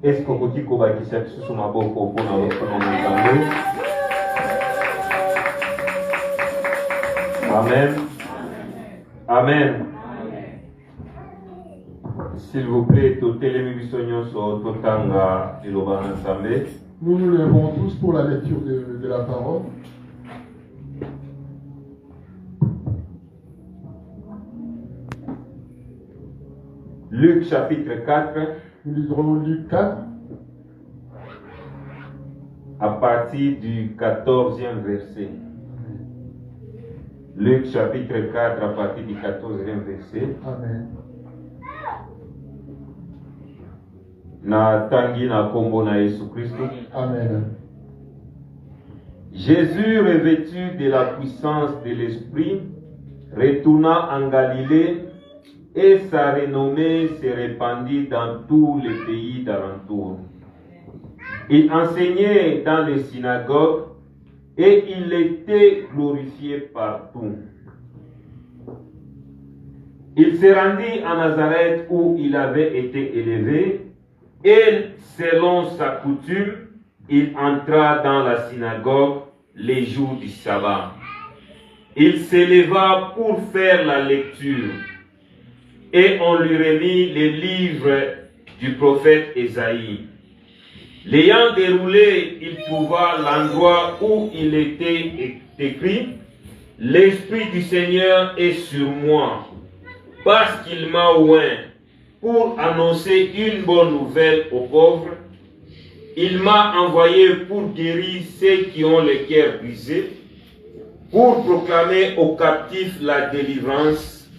Est-ce que vous pouvez dire que c'est ma bonne pour Amen. Amen. S'il vous plaît, tout nous nous levons tous pour la lecture de la parole. Luc chapitre 4. Nous liserons Luc 4. À partir du 14e verset. Luc chapitre 4 à partir du 14e verset. Amen. Na tangi na kombo na Yesu Christ. Amen. Jésus, revêtu de la puissance de l'Esprit, retourna en Galilée et sa renommée se répandit dans tous les pays d'alentour. Il enseignait dans les synagogues et il était glorifié partout. Il se rendit à Nazareth où il avait été élevé et selon sa coutume, il entra dans la synagogue les jours du sabbat. Il s'éleva pour faire la lecture et on lui remit les livres du prophète Ésaïe. L'ayant déroulé, il trouva l'endroit où il était écrit « L'Esprit du Seigneur est sur moi, parce qu'il m'a oint pour annoncer une bonne nouvelle aux pauvres. Il m'a envoyé pour guérir ceux qui ont le cœur brisé, pour proclamer aux captifs la délivrance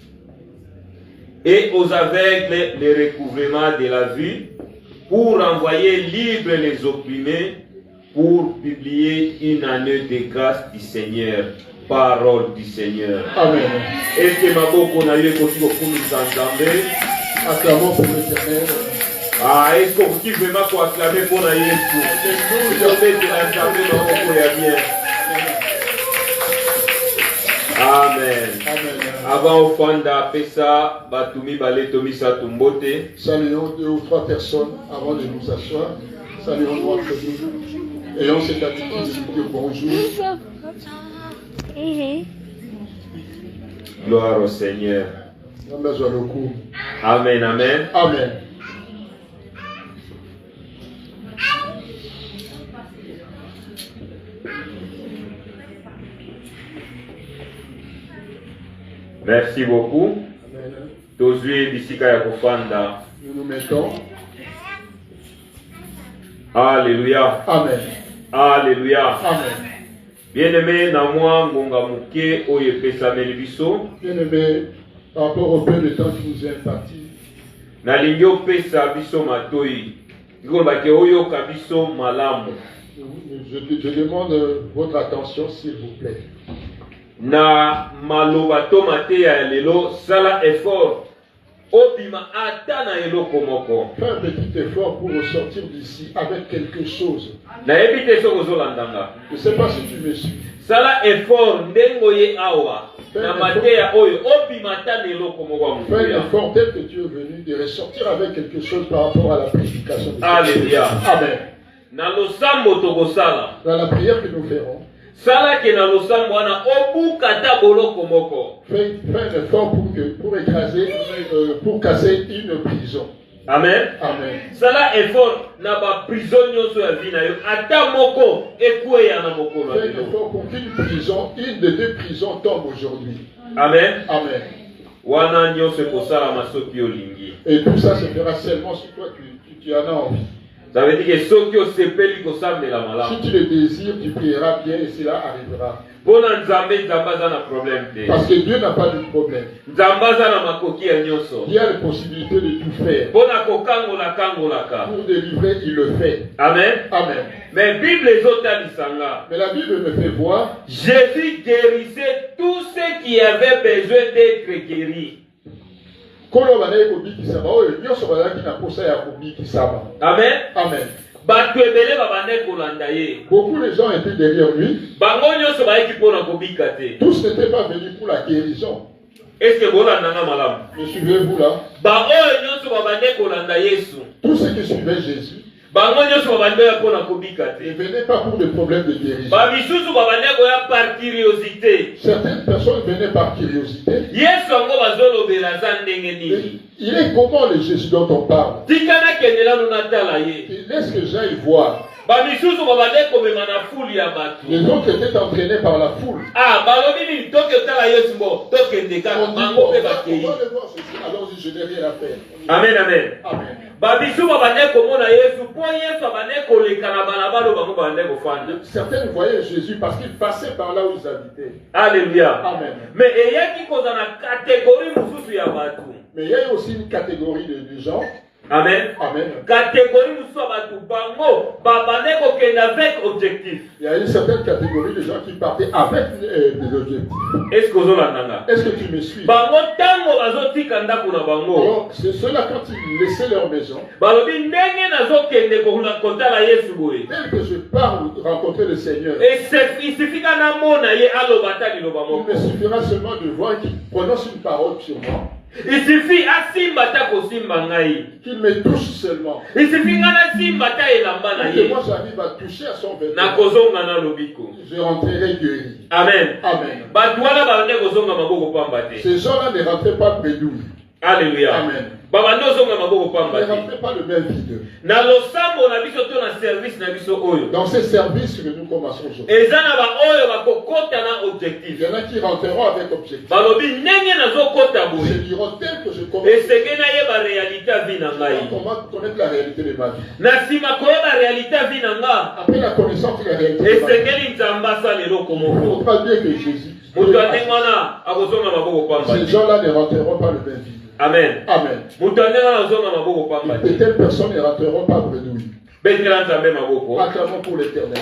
et aux aveugles le recouvrement de la vue, pour envoyer libres les opprimés, pour publier une année de grâce du Seigneur. Parole du Seigneur. Amen. Est-ce que ma beaucoup n'a eu aussi pour nous entendre? Acclamons pour l'Éternel. Ah, est-ce que vous pouvez vraiment pour acclamer pour la Yesu? Vous avez de l'acclamer dans vos bien. Amen. Amen. Avant au fanda pesa batumi bale tomi sa tumbote. Saluons 2 ou 3 personnes avant de nous asseoir. Saluons entre nous. Ayons cette attitude de dire bonjour. Gloire au Seigneur. Amen, amen. Amen. Merci beaucoup. Tozui bisika ya kufanda. Nous nous mettons. Alléluia. Amen. Alléluia. Amen. Bien-aimé, na moi ngonga muke oye pesa melibiso. Bien-aimé, par rapport au peu de temps qui nous est imparti, na lingio pesa biso matoi. Ngomba ke oyo kabiso malamu. je demande votre attention s'il vous plaît. Na maloba tomate ya lelo sala effort. Obima ata na eloko moko. Fais un petit effort pour ressortir d'ici avec quelque chose. Na ebite so kozolandanga. Je ne sais pas si tu me suis. Sala effort ndengo ye awa. Na mateya oyo obima ata na eloko moko. Fais un effort tel que tu es venu de ressortir avec quelque chose par rapport à la prédication. Alléluia. Amen. Na losambo tokosala. Dans la prière que nous ferons. Sala ke na losambo wana obukata boloko moko. Fais un effort pour écraser, pour casser une prison. Amen. Amen. Sala effort na ba prison nyonso ya vie na yo ata moko ekwe ya na mokolo. Fais un effort pour qu'une prison, une des 2 prisons tombe aujourd'hui. Amen. Amen. Wana nyonso kosala masoki olingi. Et tout ça se fera seulement si toi tu en as envie. Ça veut dire que soki osepeli kosambela malamu. Si tu le désires, tu prieras bien et cela arrivera. Pona nzambe nzambaza na problème te. Parce que Dieu n'a pas de problème. Nzambaza na makoki ya nyonso. Il y a la possibilité de tout faire. Pona kokangola kangolaka. Pour délivrer, il le fait. Amen. Amen. Mais Bible ezotalisanga. Mais la Bible me fait voir. Jésus guérissait tous ceux qui avaient besoin d'être guéris. Amen. Amen. Beaucoup de gens étaient derrière lui. Tous n'étaient pas venus pour la guérison. Est-ce que vous l'avez me suivez-vous là? Tous ceux qui suivaient Jésus bango nyonso babandi ya pona kobika Ne te. venaient pas pour des problèmes de guérison. Bamisusu babandi ya par curiosité. Certaines personnes venaient par curiosité. Yesu ango bazolobela za ndenge nini. Il est comment le Jésus dont on parle? Tikana kendela nunatala ye. Laisse que j'aille voir. Bamisusu babandi komema na foule ya bato. Les autres étaient entraînés par la foule. Ah, balobi ni toke tala Yesu mbo, toke ndeka On dit, mango pe on bakei. va le voir ceci, alors je n'ai rien à faire. Amen, amen. Amen. Babisu babandi komona Yesu, po Yesu babandi koleka na balabala bango babandi kofanda. Certains voyaient Jésus parce qu'ils passaient par là où ils habitaient. Alléluia. Amen. Mais eyaki koza na catégorie mususu ya bato. Mais il y a aussi une catégorie de gens. Amen. Amen. Catégorie mususu ya bato bango babandi kokenda avec objectif. Il y a une certaine catégorie de gens qui partaient avec des objectifs. Est-ce que vous l'entendez? Est-ce que tu me suis? Bango tango bazotika ndako na bango. Alors, c'est ceux-là quand ils laissaient leur maison. Balobi ndenge nazokende kotala Yesu boye. Tel que je pars rencontrer le Seigneur, Et il suffit qu'un mona ye alobata liloba il moko. me suffira seulement de voir qu'il prononce une parole sur moi, Il suffit asimba ta kosimba ngai. qu'il me touche seulement. Il suffit ngana simba ta elamba na Et que ye. moi j'arrive à toucher à son Na vêtement. kozonga na lobiko. Je rentrerai guéri. Amen. Amen. Bato wana babande kozonga maboko pamba te. Ces gens-là ne rentraient pas bredouilles. Alléluia. Amen. Babande ozonga maboko Ils pamba ne te. rentraient pas le même vide. Na losambo na biso to na service na biso oyo. Dans ces services que nous commençons aujourd'hui, Eza na ba oyo bakokota na il objectif. y en a qui rentreront avec objectif. Balobi ndenge nazokota Ils boye. se diront tel que je commence. Esenge na ye ba réalité ya vie na ngai. Comment connaître la réalité de ma vie? Na sima koyeba réalité ya vie na nga. Après la connaissance de la réalité de ma vie, Esengeli nzambe asala eloko il moko. faudra bien que Jésus. Moto andenge wana akozonga maboko pamba Ces te. gens-là ne rentreront pas le même vide. Amen. Amen. Moto andenge wana azonga maboko pamba Et te. telles personnes ne rentreront pas bredouilles. Betela nzambe maboko. Acclamons pour l'Éternel.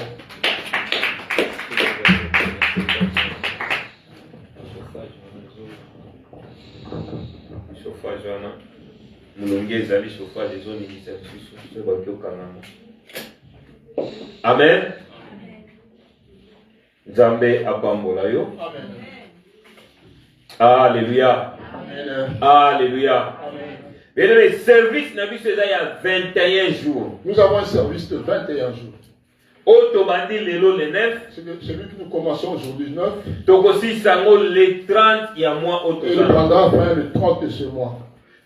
Chauffage wana. Mulongi ezali chauffage ezoningisa biso so baki okangama. Amen. Nzambe apambola yo. Amen. Alléluia. Amen. Alléluia. Amen. Bien aimé, service na biso eza ya 21 jours. Nous avons un service de 21 jours. Oto bandi lelo le 9. Celui que nous commençons aujourd'hui 9 Tokosisa ngo le 30 ya mois et il oto. prendra fin le 30 de ce mois.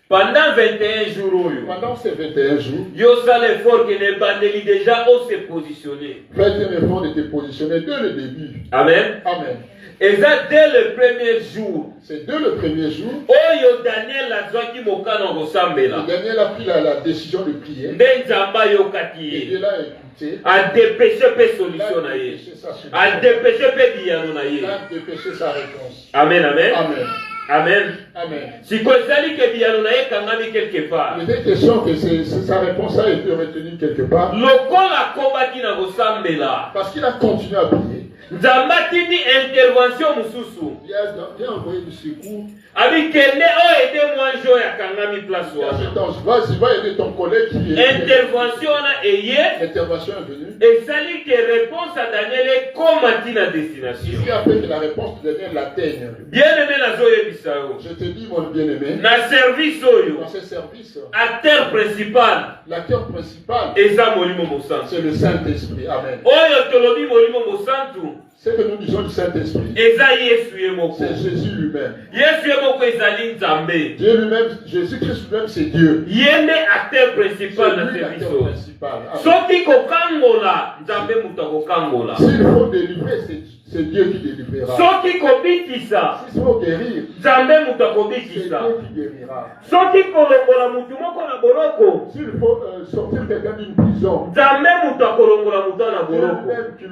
Pendant 21 jours oyo. Pendant ces 21 jours, Yo sala effort que ne bandeli déjà au se positionner. faites un effort de te positionner dès le début. Amen. Amen. Et ça dès le premier jour. C'est dès le premier jour. Oyo Daniel azwaki mokano kosambela. Daniel a pris la décision de prier. Nde nzamba yokati Et ye. Dieu l'a écouté. A dépêché pe Il solution na a ye. dépêché sa solution. A dépêché pe biyano na ye. Il a dépêché sa réponse. Amen, amen. Amen. Amen. Amen. Si kozali ke biyano na ye kangami quelque part. Il était question que sa réponse a été retenue quelque part. Lokola kobaki na kosambela. Parce qu'il a continué à prier. Nzamba tindi intervention mususu. Il a envoyé du secours. Abi kende o aide moi jo ya kangami place Il a wana. dit, vas-y, va aider ton collègue qui est. Intervention na eye. L'intervention est venue. Ezali que réponse à Daniel komati na destination. Ce qui a fait que la réponse de Daniel l'atteigne. Bien aimé nazoyebisa yo. Je te dis, mon bien-aimé, Na service oyo. dans ce service, Acteur principal l'acteur principal, eza molimo mosantu. c'est le Saint-Esprit. Amen. Oyo tolobi molimo mosantu Ce que nous disons du Saint-Esprit, eza Yesu ye moko. c'est Jésus lui-même. Yesu ye moko ezali Nzambe. Dieu lui-même, Jésus-Christ lui-même, c'est Dieu. Ye nde acteur C'est principal na lui service l'acteur oyo. principal. Amen. Soki kokangola Nzambe mutu akokangola. S'il faut délivrer, c'est Dieu qui délivrera. Soki kobikisa S'il faut guérir, Nzambe mutu c'est akobikisa. Dieu qui guérira. Soki kolongola mutu moko na boloko S'il faut sortir quelqu'un d'une prison, Nzambe mutu akolongola mutu na Dieu boloko. lui-même qui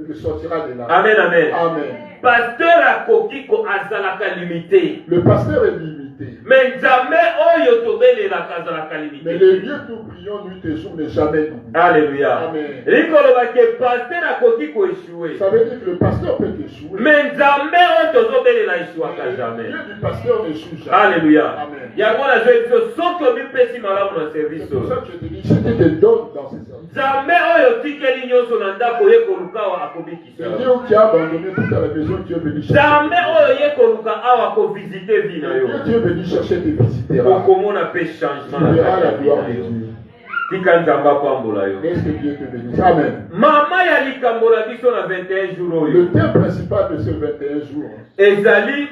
le sortira de là. Amen, amen. Amen. Pasteur akoki ko azalaka limité. Le pasteur est limité. Mais Nzambe oyo tobelelaka azalaka Mais limité. le lieu où nous prions nuit et jour n'est jamais limité. Alléluia. Amen. Likolobaki pasteur akoki ko échouer. Ça veut dire que le pasteur peut échouer. Mais Nzambe oyo tozobelela échouaka Mais le jamais. lieu du pasteur n'échoue jamais. Alléluia. Amen. Yango nazo biso soki obipesi malamu na service C'est pour ça oyo. que je te dis, ce qui te donne dans ces services. Nzambe oyo tikeli nyonso na ndako ye koluka awa akobikisa. C'est Dieu qui a abandonné tout à la maison, Dieu est venu chercher. Nzambe oyo ye koluka awa kovisite vi na yo. Dieu est venu chercher tes visiteurs. okomona pe changement Tu na verras kati la ya gloire vida de yo. Dieu. Tika nzamba pambola yo. Laisse que Dieu te bénisse. Amen. Mama ya likambo na biso na 21 jours oyo. Le thème principal de ce 21 jours, ezali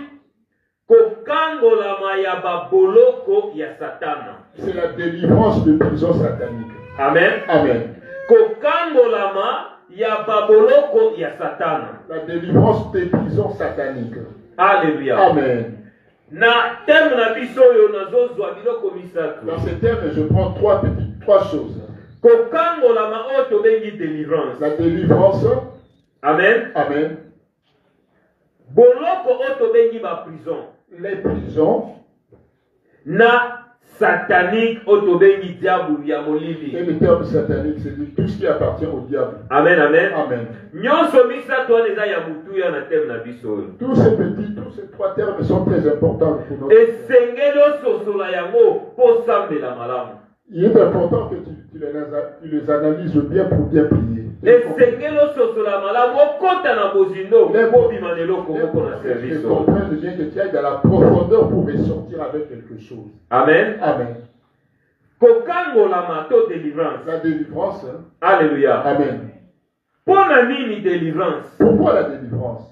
kokangolama ya baboloko ya Satana. c'est la délivrance de prison satanique. Amen. Amen. Kokangolama ya baboloko ya Satana. La délivrance des prisons sataniques. Alléluia. Amen. Na thème na biso oyo nazozwa biloko misatu. Dans ce thème, je prends trois choses. Kokangolama oyo tobengi délivrance. La délivrance. Amen. Amen. Boloko oyo tobengi ba prison. Les prisons. Na satanique oyo tobengi diable ya molili. Et le terme satanique, c'est tout ce qui appartient au diable. Amen, amen. Amen. Nyonso misatu wana eza ya mutu ya na thème na biso oyo. Tous ces trois termes sont très importants pour nous. Esengeli ososola yango po sambela malamu. Il est important que tu les analyses bien pour bien prier. Esengeli ososola malamu okota na bozindo po bima leloko moko na service. Comprendre bien que tu ailles dans la profondeur pour ressortir avec quelque chose. Amen. Amen. Kokangolama to délivrance. La délivrance. Alléluia. Amen. Pona nini délivrance? Pourquoi la délivrance?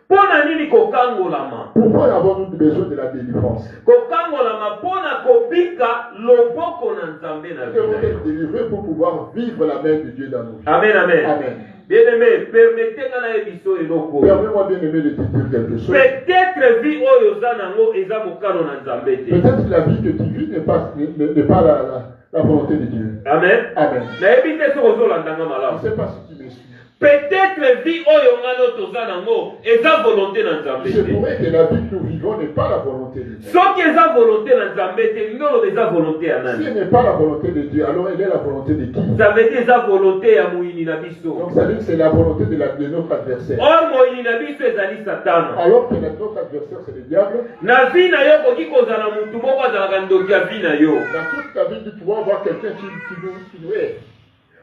Pona nini kokangolama? Pourquoi avons-nous besoin de la délivrance? Kokangolama pona kobika loboko na Nzambe na Nous devons vida. être délivrés pour pouvoir vivre la main de Dieu dans nos vies. Amen, amen. Amen. Bien-aimé, permettez-moi na ebiso eloko. Permets-moi bien aimé de te dire quelque chose. Peut-être vie oyo za nango eza mokano na Nzambe te. Peut-être que la vie que tu vis n'est pas la volonté de Dieu. Amen. Amen. Nayebi te soki ozolandanga Je ne malamu. sais pas si tu me suis. Peut-être vie oyo ngano toza nango eza volonté na Nzambe Il se te. pourrait que la vie que nous vivons n'est pas la volonté de Dieu. Soki eza volonté na Nzambe te, ngolo eza volonté ya Si nani? elle n'est pas la volonté de Dieu, alors elle est la volonté de qui? Ça veut dire eza volonté ya muini na biso. Donc ça veut dire que c'est la volonté de notre adversaire. Or muini na biso ezali Satana. Alors que notre adversaire c'est le diable. Na vie na yo koki kozala mutu moko azalaka ndoki ya vie na yo. Dans toute ta vie, tu pourras voir quelqu'un qui nous est.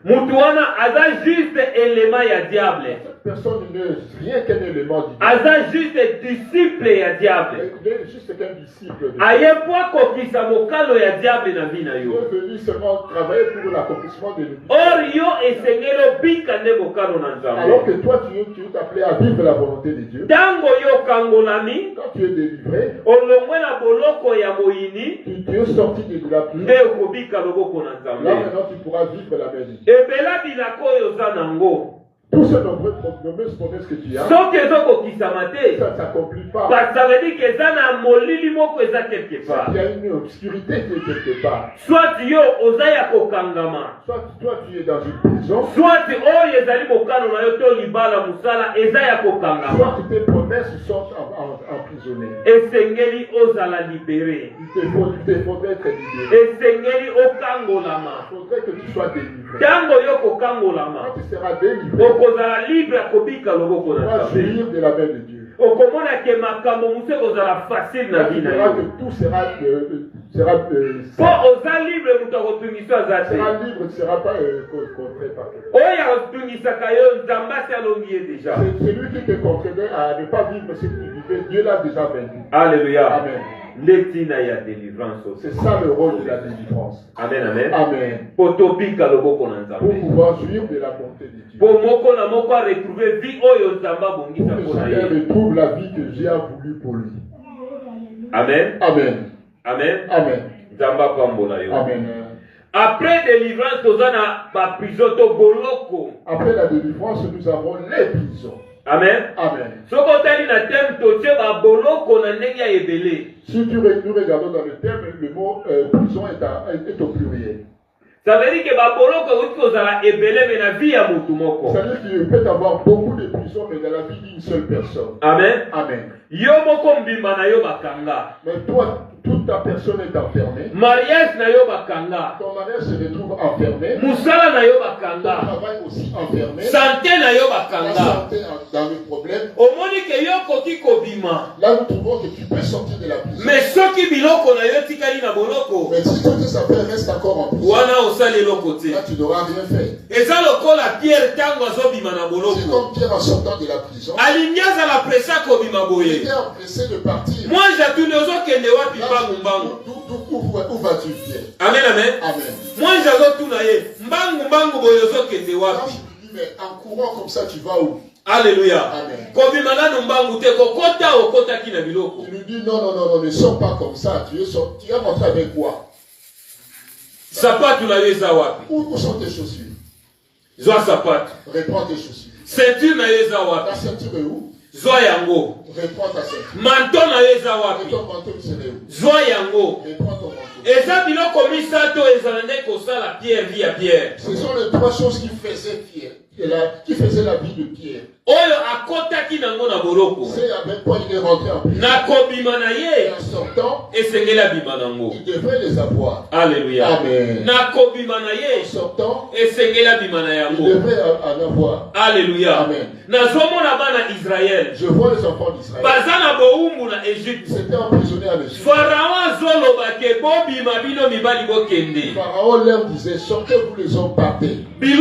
Mutu wana aza juste élément ya diable. Cette personne n'est rien qu'un élément du diable. Aza juste disciple ya diable. Il est juste qu'un disciple de Dieu. Aye po kokisa mokalo ya diable na vie na Il yo. est venu seulement travailler pour l'accomplissement de l'unité. Or yo esengeli obika nde mokalo na Alors que Nzambe. toi, tu es appelé à vivre la volonté de Dieu. Tango yo kangolami Quand tu es délivré, olongwe na boloko ya moyini tu es sorti de la prison. nde okobika loboko na Là Nzambe. maintenant, tu pourras vivre la main de Dieu. Ebela bilaka oyo oza nango Tous ces nombreuses promesses que tu as, soki ezokokisama te, ça ne s'accomplit pas. ça veut dire que eza na molili moko eza quelque part. Il y a une obscurité qui est quelque part. Soit yo oza ya kokangama, Soit toi, tu es dans une prison, soit oyo ezali mokano na yo to libala mosala eza ya soit kokangama. tes promesses sont emprisonnées. Esengeli ozala libéré, Il te faudrait être libéré. esengeli okangolama. Il faudrait que tu sois délivré. Tango yo Quand kokangolama tu seras délivré, okozala libre ya kobika loboko tu na vas Nzambe. jouir de la main de Dieu. Okomona ke makambo mosu ekozala facile na Tu vie na verras yo. que tout sera Po oza libre moto akotungisa aza te. libre, tu ne seras pas contraint par quelqu'un. Oyo akotungisaka yo Nzambe asi alongi ye deja. C'est celui qui te contraignait à ne pas vivre ce que tu vivais. Dieu l'a déjà vaincu. Alléluia. Amen. Ndetina ya délivrance C'est aussi. ça le rôle de la délivrance. Amen, amen. Amen. Po tobika loboko na Pour Nzambe. pouvoir jouir de la bonté de Dieu. Po moko na moko aretrouve vie oyo Nzambe Pour abongisa que mpona chacun ye. retrouve la vie que Dieu a voulu pour lui. Amen. Amen. Amen. Amen. Nzambe apambola yo. Amen. Après délivrance toza na baprison to boloko. Après la délivrance, nous avons les prisons. Amen. Amen. Soki otali na thème totie baboloko na ndenge ya ebele. Si nous regardons dans le thème, le mot prison est au pluriel. Ça veut dire que baboloko euti kozala ebele me na vie ya motu moko. C'est-à-dire qu'il peut y avoir beaucoup de prisons, mais dans la vie d'une seule personne. Amen. Amen. Yo moko mbimba na yo bakanga. Mais toi, toute ta personne est enfermée. Mariage na yo bakanga. Ton mariage se retrouve enfermé. Musala na yo Ton bakanga. travail aussi enfermé. Santé na yo La bakanga. santé dans le problème. Omoni ke yo koki kobima. Là, nous trouvons que tu peux sortir de la prison. Mais soki biloko na yo tikali na boloko. Mais si toutes tes affaires restent encore en prison, Wana osali eloko te. là, tu n'auras rien fait. Eza lokola Pierre tango azobima na C'est boloko. comme Pierre en sortant de la prison. Alingi azala presa kobima Il boye. était empressé de partir. Moi jatuni ozokende wapi Là, pangu Où vas-tu, Pierre? Amen, amen. Amen. Moi, j'avais tout naïe. Mbangu, boyozo, kende wapi. Mais en courant comme ça, tu vas où? Alléluia. Amen. Il lui dit non, ne sors pas comme ça. Tu es rentré avec quoi? Où sont tes chaussures? Reprends tes chaussures. Ta ceinture est où? Reprends ta ceinture. Manteau Et ton manteau, il serait où? Reprends ton manteau. Ce sont les trois choses qui faisaient Pierre. Qui faisait la vie de Pierre. C'est avec quoi il est rentré en prison. Et en sortant, il devrait les avoir. Alléluia. Amen. En sortant, il devrait en avoir. Alléluia. Amen. Je vois les enfants d'Israël. Ils étaient emprisonnés à l'Égypte. Pharaon leur disait, sortez-vous les hommes, partez. Les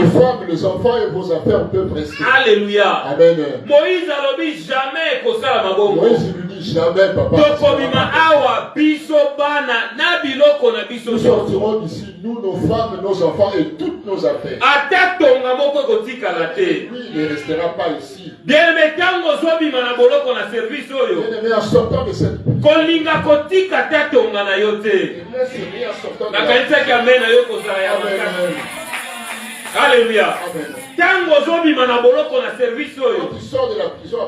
femmes, les enfants et vos affaires peuvent rester. Alléluia. Amen. Moïse a dit jamais que ça la Moïse lui dit jamais, papa. Nous sortirons d'ici, nous, nos femmes, nos enfants et toutes nos affaires. Lui, il ne restera pas ici. Bien-aimé, en sortant de cette Alléluia. Tango zobi manaboloko na service oyo.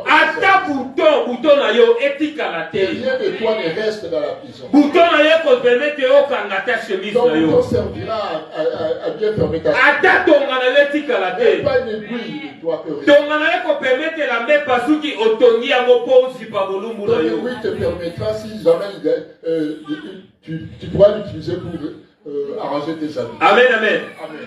Ata bouton na yo etika la terre. Rien de toi ne reste dans la prison. Bouton na yo ko permettre yo kanga ta chemise na yo. Ton servira à bien fermer ta chemise. Ata tonga na yo etika la terre. Pas une aiguille de toi que tonga na yo ko permettre la main pasuki otongi yango po usipa bolumbu na yo. Ton aiguille te permettra si jamais tu pourras l'utiliser pour arranger tes habits. Amen, amen. Amen.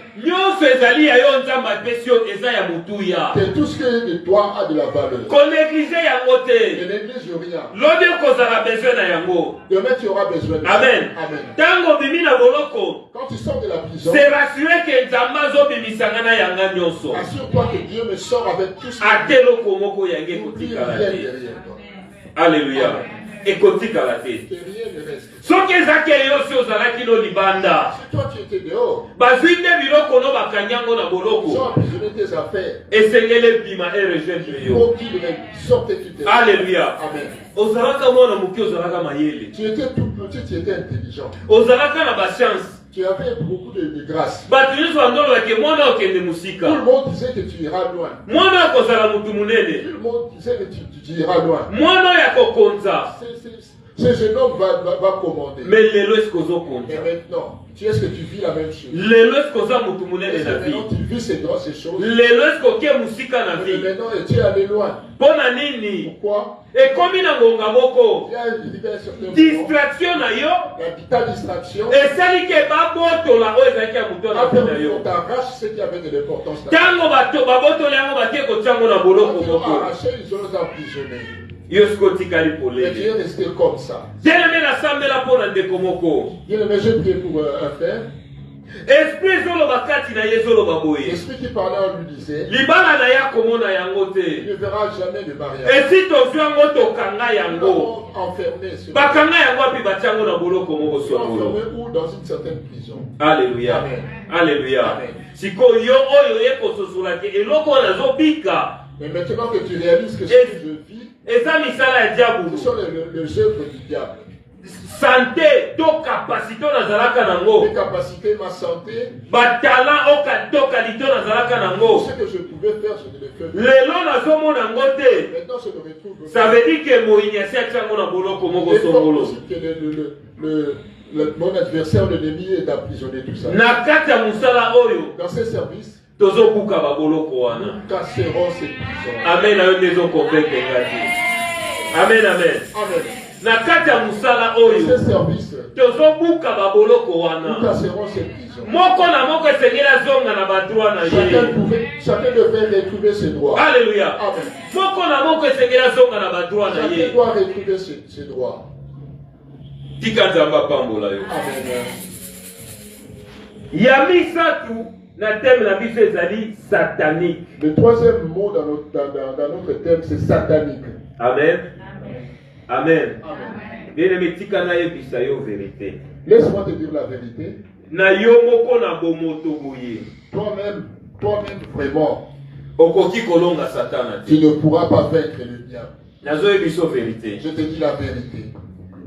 Que tout ce qui est de toi a de la valeur. Qu'on néglige ne néglige rien. Demain tu auras besoin de Amen. Amen. Quand tu sors de la prison, c'est rassuré que assure-toi que Dieu me sort avec tout ce qui est. Alléluia. Ekotika la tête. Soki ezaki yosi ozalaki no libanda. Si toi tu étais dehors, bazwinde biloko no bakanyango na boloko. Sors emprisonner tes affaires. Esengele bima et rejoindre yo. Alléluia. Amen. Ozalaka mwana muki ozalaka mayele. Tu étais tout petit, tu étais intelligent. Ozalaka na ba chance. Tu avais beaucoup de grâce. Tout le monde disait que tu iras loin. Tout le monde disait que tu iras loin. Ce jeune homme va commander. Mais et maintenant, tu est-ce que tu vis la même chose? Maintenant tu vis ces choses. Et maintenant tu es allé loin. Pourquoi? Et comme il a distraction na yo, ta distraction, et ça dit que baboto la oza kia muto na pena yo. T'arraches ce qui avait de l'importance. Tango baboto la ngo batie ko tango na boloko moko. Arracher ils ont emprisonné. Yosko tikali polé. Et tu es resté comme ça. Bien-aimé la sambe la pona ndeko moko. Bien-aimé, je prie pour un frère. Esprit zolo bakati na yezolo baboye. L'esprit qui parlait en lui disait, libala na ya komona yango te. Il ne verra jamais de mariage. Et si to zwango to kanga yango. Enfermé. Bakanga yango api batiango na boloko moko songolo. Enfermé ou dans une certaine prison. Alléluia. Amen. Alléluia. Amen. Siko yo oyo yeko sosolaki eloko na zo bika. Mais maintenant que tu réalises que ce que je vis, et ça misala ya diable. Ce sont les œuvres du diable. Santé, to capacité na zalaka nango. Mes capacités, ma santé. Ba talent to qualité na zalaka nango. Ce que je pouvais faire, je ne le fais pas. Lelo na zomo na ngote. Maintenant, je me retrouve. Ça veut dire que mo initié tsango na boloko moko songolo. Mon adversaire, l'ennemi, est emprisonné tout ça. Na kata musala oyo. Dans ces services, tozo buka ba boloko wana. Nous casserons ces prisons. Amen. Ayo nezo convaincre ngati. Amen, amen. Amen. Na kata musala oyo. Ces services, tozo buka ba boloko wana. Nous casserons ces prisons. Moko na moko esengela zonga na ba droit na ye. Chacun devait retrouver ses droits. Alléluia. Amen. Moko na moko esengela zonga na ba droit na ye. Chacun doit retrouver ses droits. Tika nzamba pambola yo. Amen. Yamisatu na thème la biso ezali satanique. Le troisième mot dans notre thème, c'est satanique. Amen. Amen. Amen. Bien-aimé, tikana yebisa yo vérité. Laisse-moi te dire la vérité. Na yo moko na bomoto boye. Toi-même vraiment, Okoki kolonga Satana. tu ne pourras pas vaincre le diable. Nazo yebiso vérité. Je te dis la vérité.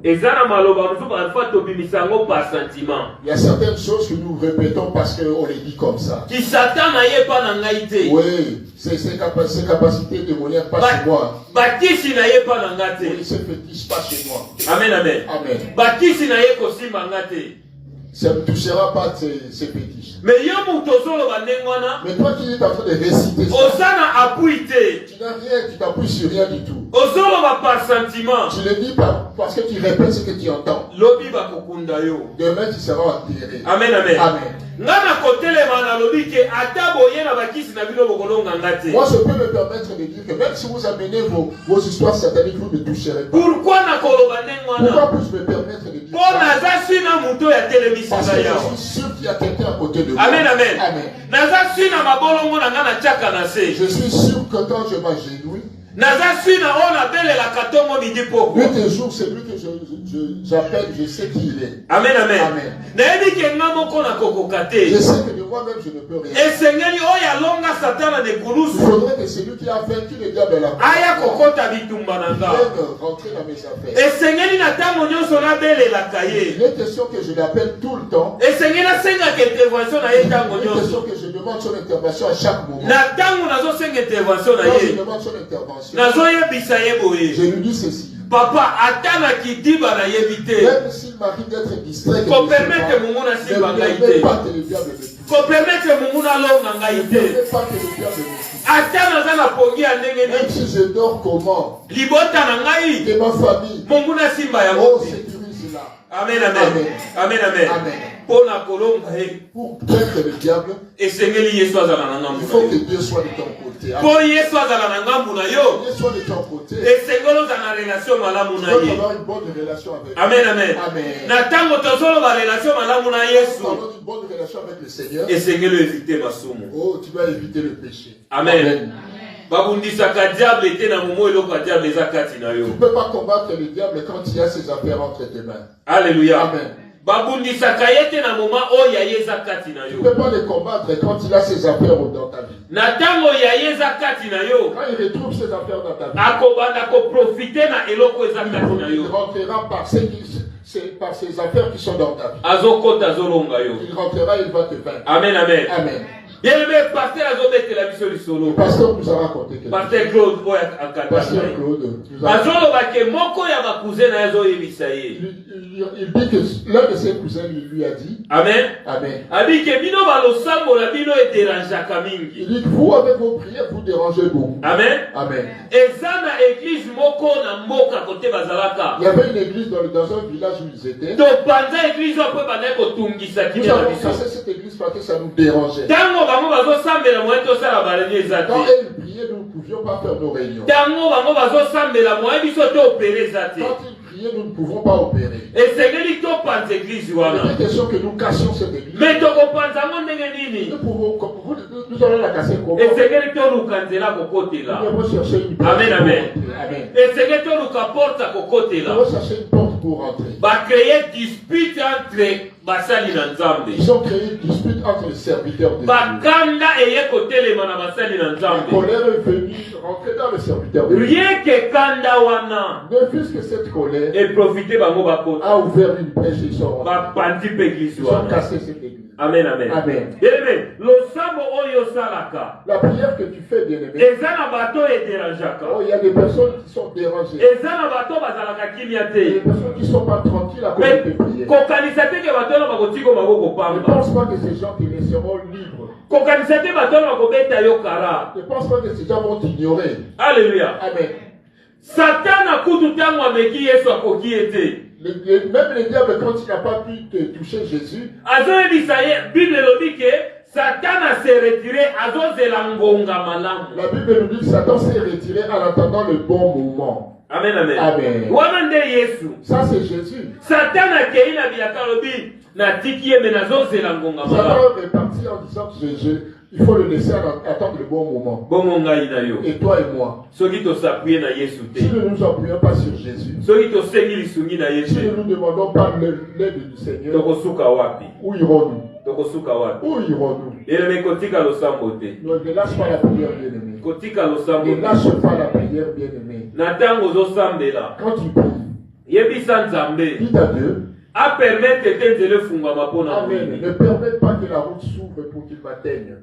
Ezana maloba musuku alfa tobimisango par sentiment. Il y a certaines choses que nous répétons parce qu'on les dit comme ça. Ki Satan aye pa na ngai te. Oui, ces capacités démoniaques pas chez moi. Bakisi na ye pa na nga te. Oui, ces fétiches pas chez moi. Amen, amen. Amen. Bakisi na ye kosimba nga te. Ça ne touchera pas ces fétiches. Mais yo muto solo bandengwana. Mais toi qui es en train de réciter ça, Osana appui te. tu n'as rien, tu t'appuies sur rien du tout. Osolo ba par sentiment. Tu le dis pas parce que tu répètes ce que tu entends. Lobi ba kokunda yo. Demain tu seras enterré. Amen, amen. Amen. Ngana kotelema na lobi ke ata boye na bakisi na bino bokolonga nga te. Moi je peux me permettre de dire que même si vous amenez vos histoires sataniques, vous ne toucherez pas. Pourquoi na koloba ndengwana? Pourquoi puis-je me permettre de dire Po ça? naza sina muto ya télévision Parce na que yo. je suis sûr qu'il y a quelqu'un à côté de moi. Amen, amen. Amen. Naza sina mabolongo na nga na chaka na se. Je suis sûr que quand je m'agenouille, Naza sina ona bele la katongo midi poko. l'un des jours, celui que j'appelle, je sais qui il est. Amen, amen. Amen. Nayebi ke nga moko na kokokate. Je sais que de moi-même, je ne peux rien. Esengeli oyo alonga Satana de Il kulusu. faudrait que celui qui a vaincu le diable à la Aya kokota bitumba na nga. vienne rentrer dans mes affaires. Esengeli na tango nyonso nabelelaka ye. Il est question que je l'appelle tout le temps. Esengeli asengaka intervention na ye tango Il est question nyonso. que je demande son intervention à chaque moment. Na tango nazosenga intervention na Quand je ye. demande son intervention, Nazoyebisa ye boye. je lui dis ceci. Papa ata na kidiba nayebi te. Même s'il m'arrive d'être distrait, que Ko je ne sais permettre pas, mungu na ne simba ngai permets te. pas que le diable me touche. Ko permettre mungu na longa Ne ngai te. permets pas que le diable me touche. Ata naza na pongi ya ndenge Même nini. si je dors comment, Libota na ngai. que ma famille, Mungu na simba ya oh, moto. sécurise-la. Amen, amen. Amen, amen. Amen. Pona kolonga he. Pour vaincre le diable, Esengeli yesu azala na ngambu il na faut yo. que Dieu soit de ton côté. Po yesu azala na ngambu na yo. Dieu soit de ton côté. Esengeli oza na relation malamu Tu na dois ye. avoir une bonne relation avec Dieu. Amen, amen. Amen. Na tango tozoloba relation malamu na Nous yesu. avons une bonne relation avec le Seigneur. Esengeli evite masumu. Oh, tu vas éviter le péché. Amen. Babundisaka diable ete na momo eloko ya diable eza kati na Tu yo. ne peux pas combattre le diable quand il y a ses affaires entre tes mains. Alléluia. Amen. Babundisaka ye te na moma oyo ya ye eza kati na Tu ne yo. peux pas le combattre quand il a ses affaires dans ta vie. Na tango ya ye eza kati na yo. Quand il retrouve ses affaires dans ta vie, Akobanda koprofite na eloko eza kati na il yo. rentrera par ses affaires qui sont dans ta vie. Azokota azolonga yo. Il rentrera, il va te vaincre. Amen, amen. Amen. Bien-aimé, pasteur azobetela biso lisolo. Le pasteur nous a raconté quelque chose. Pasteur Claude oyo akata Pasteur na ye. Claude nous a azolobake moko ya bakuze na ye azoyebisa ye. il dit que l'un de ses cousins lui a dit, Amen. Amen. Abike bino balosambola bino ederangeaka mingi. Il dit, vous avec vos prières, vous dérangez beaucoup. Amen. Amen. Eza na église moko na mboka kote bazalaka. Il y avait une église dans un village où ils étaient. Topanza église oyo mpo ebandaki kotungisa Nous kimia na avons biso. cassé cette église parce que ça nous dérangeait. Ntango bango bazosambela moye tosala baréunion eza Quand te. elles priaient, nous ne pouvions pas faire nos réunions. Ntango bango bazosambela moye biso toopere eza te. Quand ils priaient, nous ne pouvons pas opérer. esengeli topanza église Il wana. est question que nous cassions cette église. Me tokopanza yango ndenge nini? Nous allons la casser comment? esengeli toluka nzela Nous kokotela. devons chercher une porte. Amen, pour amen. rentrer. Amen. esengeli toluka porta Nous kokotela. devons chercher une porte pour rentrer. Bacreye dispute entre basali na nzambe. Ils ont créé une dispute entre les serviteurs de Dieu. Bakanda eye kotelema na basali na La nzambe. colère est venue rentrer dans le serviteur de Dieu. Rien que kanda wana Ne fût-ce que cette colère et profiter bango bakota. a ouvert une brèche et ils sont rentrés. Bapandi pe église Ils ont wana. cassé cette église. Amen, amen. Amen. Bien-aimé, losambo oyo salaka. La prière que tu fais, bien-aimé, Eza na bato ederangeaka. oh, il y a des personnes qui sont dérangées. Eza na bato bazalaka kimia Il y a des te. personnes qui ne sont pas tranquilles à cause Mais de tes prières. kokanisa te ke bato wana bakotiko maboko Ne pamba. pense pas que ces gens te laisseront libres. Kokanisa te bato wana bakobeta yo kara. Ne pense pas que ces gens vont t'ignorer. Alléluia. Amen. Satana kutu ntango ameki Yesu akoki ete. Même le diable, quand il n'a pas pu te toucher Jésus, Azoyebisa ye Bible elobi ke Satana s'est retiré azozela ngonga malamu. la Bible nous dit que Satan s'est retiré en attendant le bon moment. Amen, amen. Amen. Wana nde Yesu. Ça, c'est Jésus. Satana akei na bilaka lobi natiki ye me nazozela ngonga malamu. Satan est parti en disant que Il faut le laisser attendre le bon moment. Et toi et moi. Si nous ne nous appuyons pas sur Jésus, si nous ne nous demandons pas l'aide du Seigneur, où irons-nous? Où irons-nous? Ne lâche pas la prière, bien-aimé. Ne lâche pas la prière, bien-aimé. Quand tu pries, dis à Dieu, Amen. Ne permets pas que la route s'ouvre pour qu'il m'atteigne.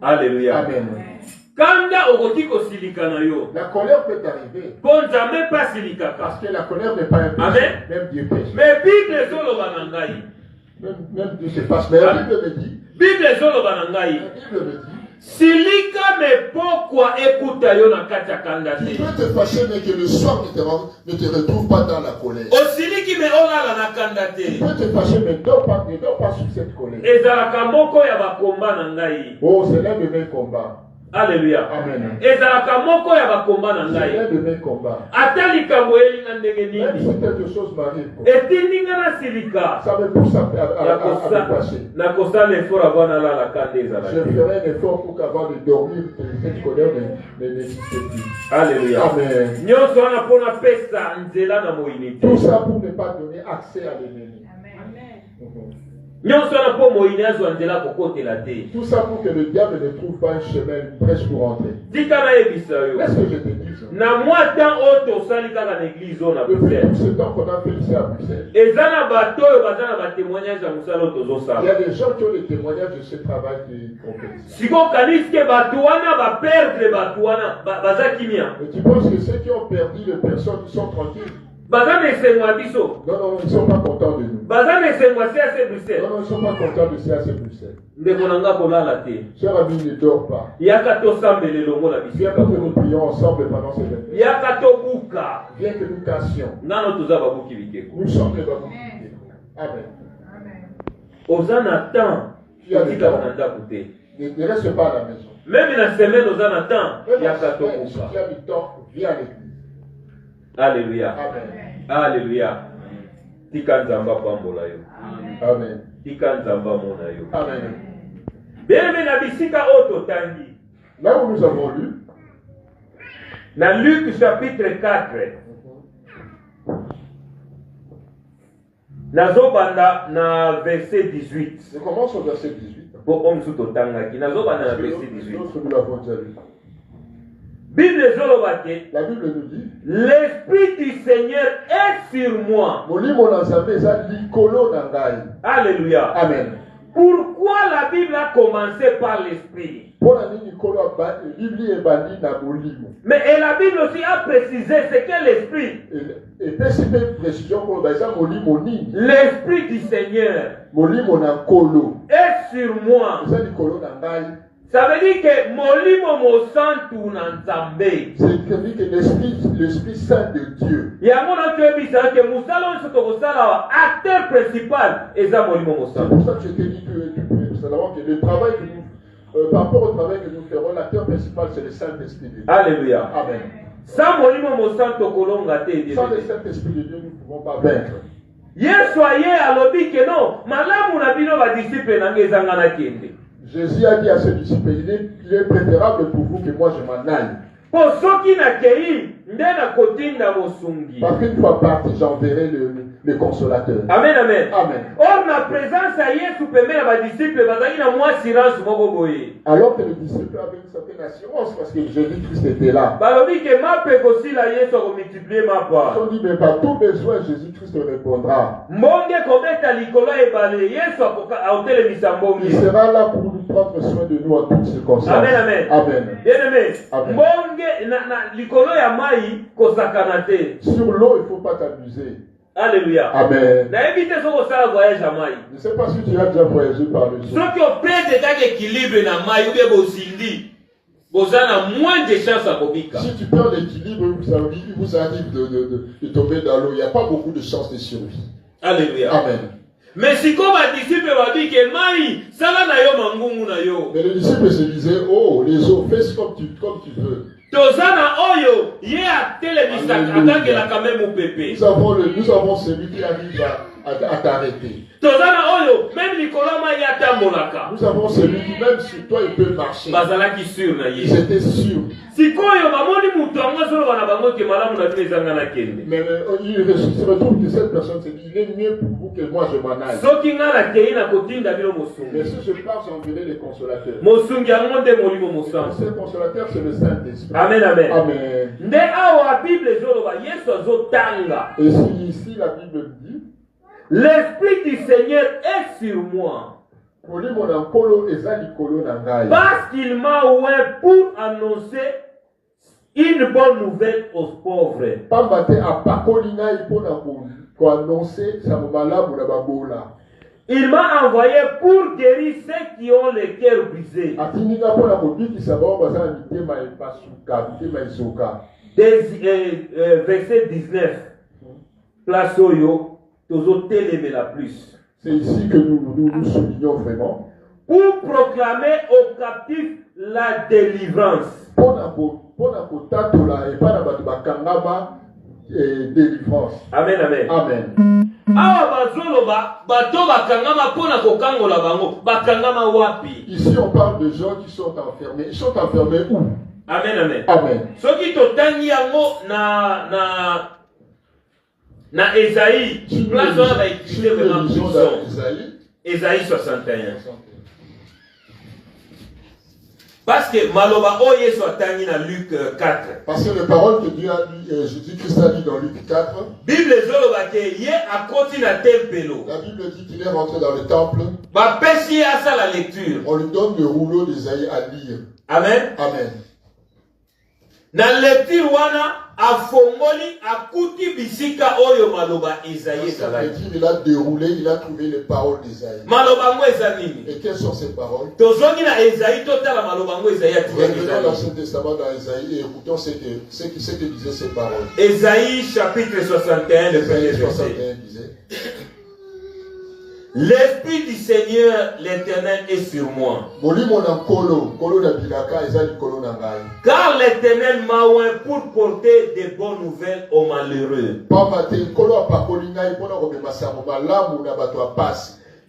Alléluia. Amen. La colère peut arriver. Parce que la colère n'est pas un péché. Même Dieu pêche. Mais même Dieu se passe. Mais la Bible me dit. Silika me pokwa ekuta yo na kati ya kanda te. Tu peux te fâcher mais que le soir ne te retrouve pas dans la colère. Osiliki me olala na kanda te. Tu peux te fâcher mais ne dors pas sur cette colère. Ezalaka moko ya bakomba na ngai. Oh, c'est l'un de mes combats. Alléluia. Amen. Ezalaka moko ya bakomba na ngai. C'est l'un de mes combats. Ata likambo elinga ndenge nini. Même si quelque chose m'arrive. Etindinga na silika. Ça me pousse à me fâcher. Na kosa l'effort avant na la kanda ezalaka. Je ferai un effort pour qu'avant de dormir, cette colère n'existe plus. Alléluia. Amen. Nyonso wana pona pesa nzela na moyini. Tout ça pour ne pas donner accès à l'ennemi. Amen. Tout ça pour que le diable ne trouve pas un chemin prêche pour entrer. Laisse que je te dise. Depuis tout ce temps qu'on a fait ici à Bruxelles, il y a des gens qui ont des témoignages de ce travail qu'on fait. Et tu penses que ceux qui ont perdu les personnes, ils sont tranquilles? Non, ils ne sont pas contents de nous. Non, ils ne sont pas contents de CAC Bruxelles. Cher ami, ne dors pas. Viens pour que nous prions ensemble pendant ces 20 minutes. Viens que nous cassions. Nous sommes les babous. Amen. Tu as le temps. Ne reste pas à la maison. Même la semaine, aux anatans, il y a si tu as du temps, viens à l'église. Alléluia. Amen. Alléluia. Tika nzamba pambola yo. Amen. Tika nzamba mona yo. Amen. Bien na bisika oto tangi. Là où nous avons lu, dans Luc chapitre 4. Nazobanda na verset 18. Je commence au verset 18. Bon, on se totanga ki nazobanda na verset 18. Nous l'avons déjà lu. La Bible nous dit, l'Esprit du Seigneur est sur moi. Alléluia. Amen. Pourquoi la Bible a commencé par l'Esprit? Mais et la Bible aussi a précisé ce qu'est l'Esprit. L'Esprit du Seigneur est sur moi. Ça veut dire que molimo mo santu na nzambe. C'est l'Esprit Saint de Dieu. Ya mona tuebisa que musalo nsoto sala acteur principal eza molimo mo santu. C'est pour ça que je t'ai dit que le travail que nous par rapport au travail que nous ferons, l'acteur principal c'est le Saint-Esprit de Dieu. Alléluia. Amen. Sans molimo mo santu kolonga te. Sans le Saint-Esprit de Dieu, nous ne pouvons pas vaincre. Yesu aye alobi que non, malamu na bino ba disciple na ngezanga na kende. Jésus a dit à ses disciples, il est préférable pour vous que moi je m'en aille. Parce qu'une fois parti, j'enverrai le consolateur. Amen, amen. Amen. Or, ma présence à Yesu permet à mes disciples de moi silence. Alors que les disciples avaient une certaine assurance parce que Jésus-Christ était là. Ils ont dit, mais par tout besoin, Jésus-Christ répondra. Il sera là pour nous prendre soin de nous en toutes circonstances. Amen, amen. Amen. Bien-aimé. Amen. Sur l'eau, il ne faut pas t'amuser. Alléluia. Amen. Je ne sais pas si tu as déjà voyagé par le sol. Si tu perds l'équilibre, il vous arrive de tomber dans l'eau. Il n'y a pas beaucoup de chances de survie. Alléluia. Amen. Mais si comme un disciple va dire que Maï, ça va na yo mangungu na yo. Mais le disciple se disait, oh, les eaux, fais comme tu veux. Tozana oyo, ye a télévisé, attends que la quand même au pépé. Nous avons celui qui arrive t'arrêter. Nous avons celui qui, même sur toi, il peut marcher. Ils étaient sûrs. Mais il se retrouve que cette personne se dit, il est mieux pour vous que moi je m'en aille. Mais si je pars, j'enverrai les consolateurs. Ce consolateur, c'est le Saint-Esprit. Amen, amen. Amen. Et si ici la Bible dit, l'Esprit du Seigneur est sur moi. Parce qu'il m'a ouvert pour annoncer une bonne nouvelle aux pauvres. Il m'a envoyé pour guérir ceux qui ont le cœur brisé. Verset 19. Place Oyo, la plus. C'est ici que nous soulignons vraiment. Pour proclamer aux captifs la délivrance. Amen, amen. Amen. Ici on parle de gens qui sont enfermés. Ils sont enfermés où? Amen, amen. Amen. Na Esaïe, place on va utiliser vraiment prison. Esaïe 61. Parce que Maloba Oye soit tangi dans Luc 4. Parce que les paroles que Dieu a dit, Jésus-Christ a dit dans Luc 4. Bible Zoloba ke ye a continué na tempelo. La Bible dit qu'il est rentré dans le temple. Ba pesi à ça la lecture. On lui donne le rouleau d'Esaïe à lire. Amen. Amen. Na lecture wana afongoli akuti bisika oyo maloba Isaïe salaki. Il a déroulé, il a trouvé les paroles d'Isaïe. Maloba ngo ezanini. Et quelles sont ces paroles? Tozongi na Isaïe totala maloba ngo Isaïe ati. Revenons dans l'Ancien Testament dans Isaïe et écoutons ce que disaient ces paroles. Isaïe chapitre 61 le premier verset. L'Esprit du Seigneur, l'Éternel, est sur moi. Car l'Éternel m'a oint pour porter des bonnes nouvelles aux malheureux.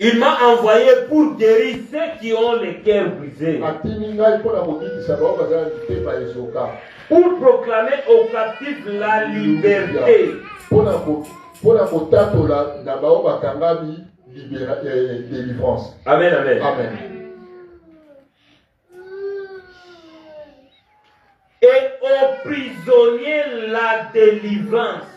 Il m'a envoyé pour guérir ceux qui ont les cœurs brisés. Pour proclamer aux captifs la liberté. Délivrance. Amen, amen. Amen. Et aux prisonniers la délivrance.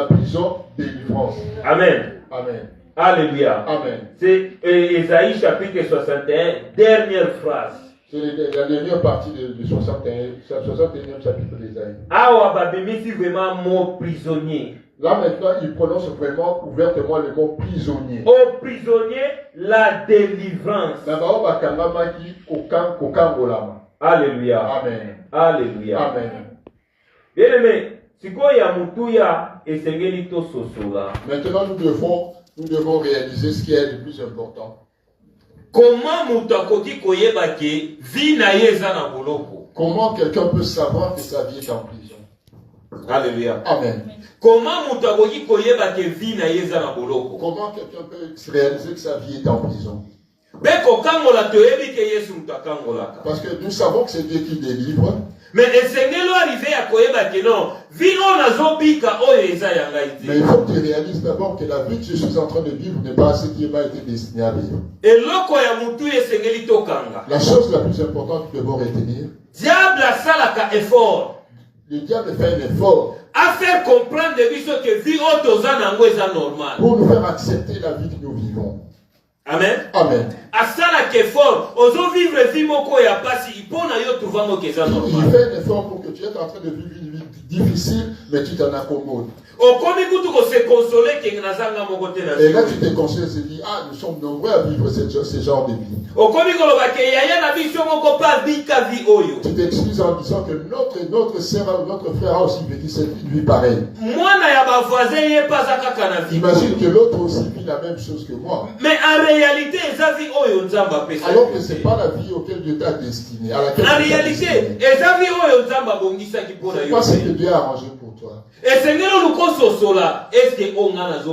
Prison, délivrance. Amen. Amen. Alléluia. Amen. C'est Ésaïe chapitre 61, dernière phrase. C'est la dernière partie de 61e chapitre d'Ésaïe. C'est vraiment mot prisonnier. Là maintenant, il prononce vraiment ouvertement le mot prisonnier. Aux prisonniers, la délivrance. Alléluia. Amen. Alléluia. Amen. Bien aimé, maintenant, nous devons réaliser ce qui est le plus important. Comment quelqu'un peut savoir que sa vie est en prison? Alléluia. Amen. Comment quelqu'un peut réaliser que sa vie est en prison? Parce que nous savons que c'est Dieu qui délivre. Mais il faut que tu réalises d'abord que la vie que je suis en train de vivre n'est pas ce qui m'a été destiné à vivre. La chose la plus importante que nous devons retenir, le diable fait un effort à faire comprendre que vie normal. Pour nous faire accepter la vie que nous vivons. Amen. Amen. À ça la effort, ozo vivre vie moko ya pasi ipona yo trouva mo keza normal. Il fait un effort pour que tu es en train de vivre une vie difficile, mais tu t'en accommodes. Et là tu te consoles et tu dis, ah, nous sommes nombreux à vivre ce genre de vie. Tu t'excuses en disant que notre sœur ou notre frère a aussi vécu cette vie pareille. Imagine que l'autre aussi vit la même chose que moi. Mais en réalité, alors que ce n'est pas la vie auquel Dieu t'a destiné. En réalité, c'est pas ce que Dieu a arrangé pour toi. Et Seigneur, nous console là. Est-ce que on a une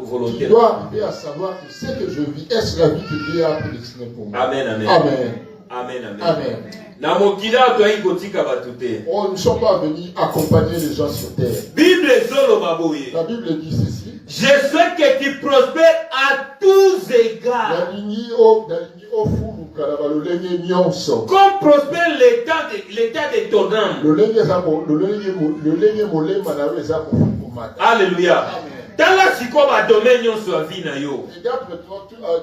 volonté? Tu dois arriver à savoir que ce que je vis, est-ce la vie que Dieu a prédestinée pour moi? Amen, amen. Amen. Amen, amen. Amen. Oh, nous ne sommes pas venus accompagner les gens sur terre. La Bible dit ceci. Je souhaite que tu prospères à tous égards. Comme prospère l'état de ton âme. Alléluia. Dans la domaine sur vie na yo.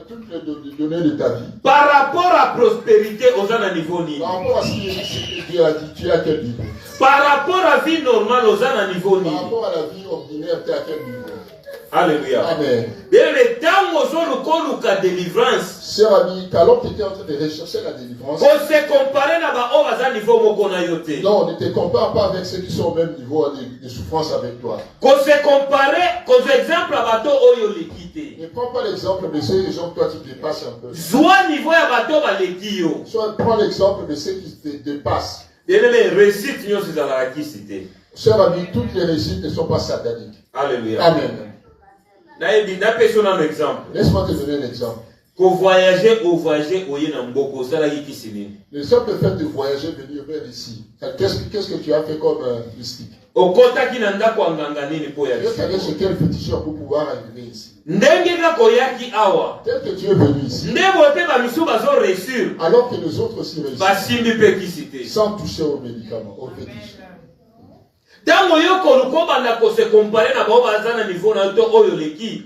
Toutes les données de ta vie. Par rapport à prospérité aux ans à niveau ni. Par rapport à ce que Dieu a dit, tu es à quel niveau? Par rapport à vie normale aux ans à niveau ni. Par rapport à la vie ordinaire, tu es à quel niveau? Alléluia. Amen. Et le temps où on a délivrance. Sœur Annie, alors tu étais en train de rechercher la délivrance. On se compare à niveau mokonayote. Non, ne te compare pas avec ceux qui sont au même niveau de souffrance avec toi. On se compare, comme exemple à bateau oyo l'équité. Ne prends pas l'exemple de ceux gens que toi tu dépasses un peu. Soit niveau à bateau balekio. Soit prends l'exemple de ceux qui te dépassent. Et les réussites nous c'est dans la quicité. Sœur Annie, toutes les réussites ne sont pas sataniques. Alléluia. Amen. Laisse-moi te donner un exemple. Le simple fait de voyager, venir vers ici, qu'est-ce que tu as fait comme mystique? Tu es allé chez quel féticheur pour pouvoir arriver ici? Tel que tu es venu ici, alors que les autres aussi réussissent, sans toucher aux médicaments, aux fétiches.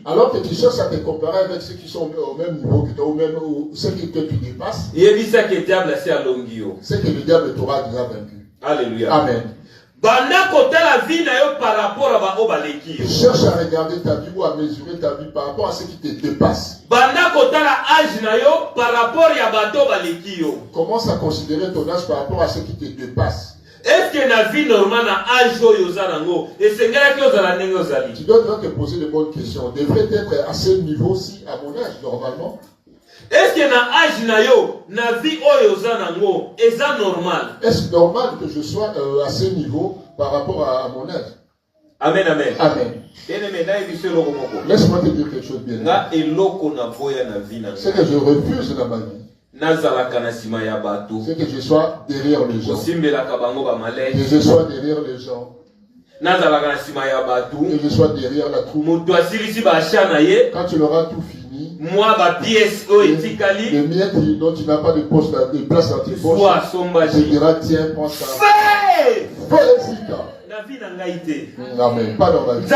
Alors que tu cherches à te comparer avec ceux qui sont au même niveau que toi, ou même ceux que tu dépasses, c'est que le diable t'aura déjà vaincu. Alléluia. Amen. Cherche à regarder ta vie ou à mesurer ta vie par rapport à ceux qui te dépassent. Commence à considérer ton âge par rapport à ceux qui te dépassent. Est-ce que la vie normale a âge yozarango et c'est que tu dois te poser de bonnes questions. On devrait être à ce niveau-ci à mon âge normalement. Est-ce que na âge na yo na vie yozarango est ça normal? Est-ce normal que je sois à ce niveau par rapport à mon âge? Amen, amen. Amen. Laisse-moi te dire quelque chose bien. C'est que je refuse dans ma vie. C'est que je sois derrière les gens. Que je sois derrière les gens. Que je sois derrière la troupe. Quand tu l'auras tout fini, les miettes dont tu n'as pas de place dans tes poches, je dirai tiens, prends ça. Amen. Pas dans ma vie. On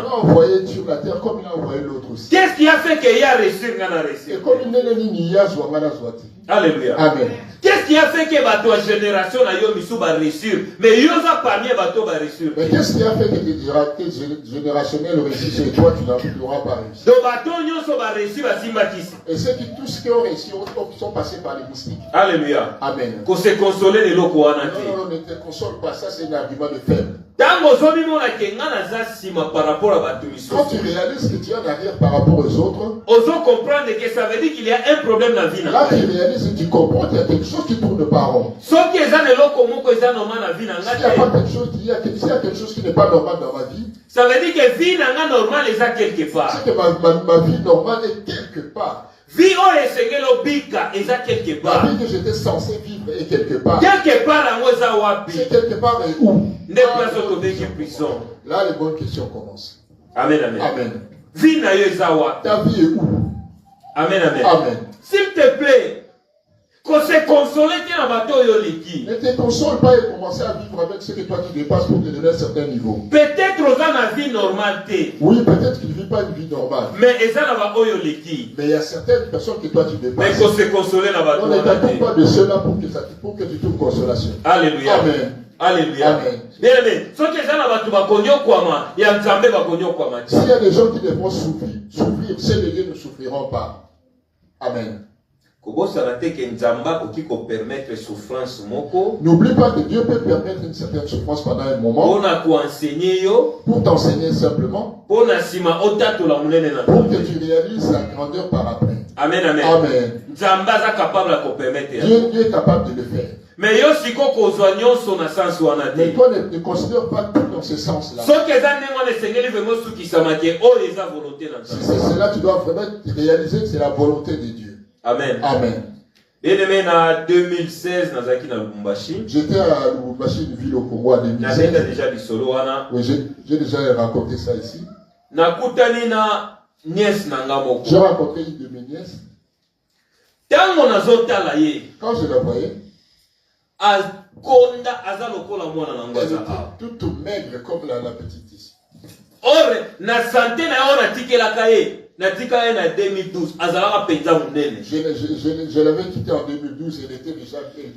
a envoyé sur la terre comme il a envoyé l'autre aussi. Qu'est-ce qui a fait qu'il y a reçu? Et comme il n'est ni Alléluia. Amen. Qu'est-ce qui a fait que votre génération a réussir? Mais il y a parmi bateau va réussir. Mais qu'est-ce qui a fait que tes générationnels réussissent et toi tu n'auras pas réussi? Donc bateau va réussir à Simbakisi. Et ceux qui tous qui ont réussi sont passés par les mystiques. Alléluia. Amen. Qu'on se consoler de l'eau. Non, ne te console pas, ça c'est un argument de faible. Quand tu réalises que tu es en arrière par rapport aux autres, osons comprendre que ça veut dire qu'il y a un problème dans la vie. Là tu réalises et tu comprends qu'il y a quelque chose qui tourne pas rond. S'il n'y a pas quelque chose qui n'est pas normal dans ma vie, ça veut dire que la vie normale est quelque part. C'est que ma vie normale est quelque part. Vie quelque part. La vie que j'étais censé vivre est quelque part. Quelque part, c'est quelque part et où? Là, les bonnes questions commencent. Amen, amen. Amen. Ta vie est où? Amen, amen. Amen. S'il te plaît, qu'on se console, ne te console pas et commencer à vivre avec ce que toi tu dépasses pour te donner un certain niveau. Peut-être qu'on a une vie normale. Oui, peut-être qu'il ne vit pas une vie normale. Mais il y a certaines personnes que toi tu dépasses. Mais qu'on se console on ne t'attend pas de cela pour que tu trouves consolation. Alléluia. Amen. Alléluia. Amen. S'il y a des gens qui devront souffrir, ces lieux ne souffriront pas. Amen. N'oublie pas que Dieu peut permettre une certaine souffrance pendant un moment pour t'enseigner simplement, pour que tu réalises la grandeur par après. Amen, amen. Amen. Dieu est capable de le faire. Mais yo siko kozwa nyonso na sens wana te. Mais toi ne considère pas tout dans ce sens-là. So que za ndenge wana sengeli vraiment sukisama ke oyo eza volonté na Si c'est cela, tu dois vraiment réaliser que c'est la volonté de Dieu. Amen. Amen. Bien-aimé, en 2016, nazaki na Lubumbashi. J'étais à Lubumbashi, une ville au Congo en 2016. Déjà du solo wana. Oui, j'ai déjà raconté ça ici. Nakutani na nièce nanga moko. J'ai rencontré une de mes nièces. Tango nazotala ye. Quand je la voyais, akonda aza lokola mwana na ngwaza. Elle était toute maigre comme la petite ici. Or na santé na yo natikelaka ye. Natika ye na 2012 azalaka penza munene. Je l'avais quitté en 2012, elle était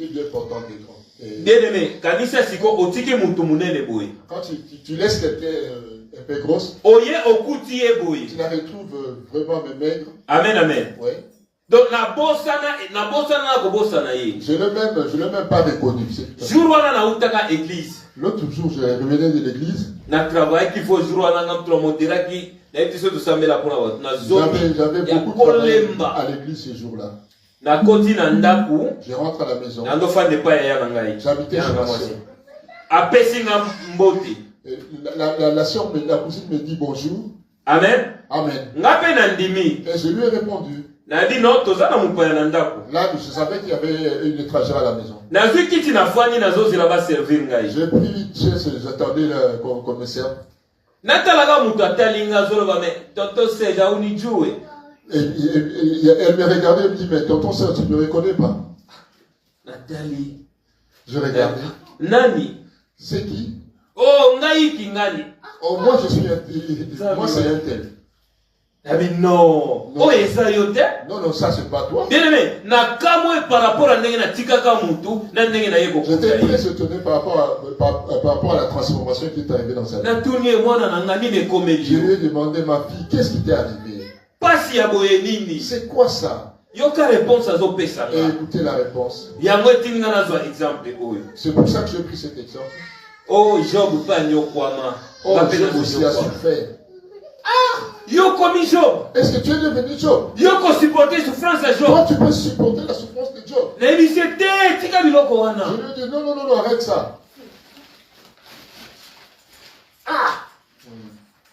bien portante et grande. Bien-aimé, kanisa siko otiki mutu munene boye. Quand tu laisses quelqu'un un peu grosse, oye okuti ye boye. Tu la retrouves vraiment maigre. Amen, amen. Oui. Donc na bosana na kobosana ye. Je l'ai même pas reconnu. Jour wana na utaka église. L'autre jour, je revenais de l'église. Na travail qu'il faut jour wana ngam tromotera ki na episo to sambela pona wa na zomi. J'avais beaucoup travaillé à l'église ce jour-là. Na koti na ndaku. Je rentre à la maison. Na ndo fa de pa ya na ngai. J'habitais chez ma sœur. Apesi ngam mbote. La cousine me dit bonjour. Amen. Amen. Ngape na ndimi. Et je lui ai répondu. Na dit non, toza na mupaya na ndako. Là, je savais qu'il y avait une étrangère à la maison. Na ziki ti na fani na zozi la ba servir ngai. J'ai pris j'attendais qu'on me serve. Natalaga mutu atalinga zolo ba me tonto seja unijue. Elle me regardait et me dit mais tonton Serge, tu ne me reconnais pas? Nathalie. Je regardais. Nani? C'est qui? Oh, ngai kingani. Oh, moi je suis moi c'est un tel. Ah mais non. Oh, et ça yote? Non, ça c'est pas toi. Bien aimé, na kamwe par rapport à ndenge na tikaka mutu, na ndenge na yeko. J'étais très étonné par rapport à la transformation qui est arrivée dans sa vie. Na tournier mwana na ngani ne komeli. Je lui ai demandé, ma fille, qu'est-ce qui t'est arrivé? Pasi ya boye nini? C'est quoi ça? Yoka réponse azo pesa. Et écoutez la réponse. Yango tinga na zo exemple oyo. C'est pour ça que j'ai pris cet exemple. Oh, Job pa nyokwama. Oh, Job aussi a souffert. Ah! Yo comme Job. Est-ce que tu es devenu Job? Yo ko supporter souffrance à Job. Toi, tu peux supporter la souffrance de Job. Je lui ai dit, non, arrête ça. Ah!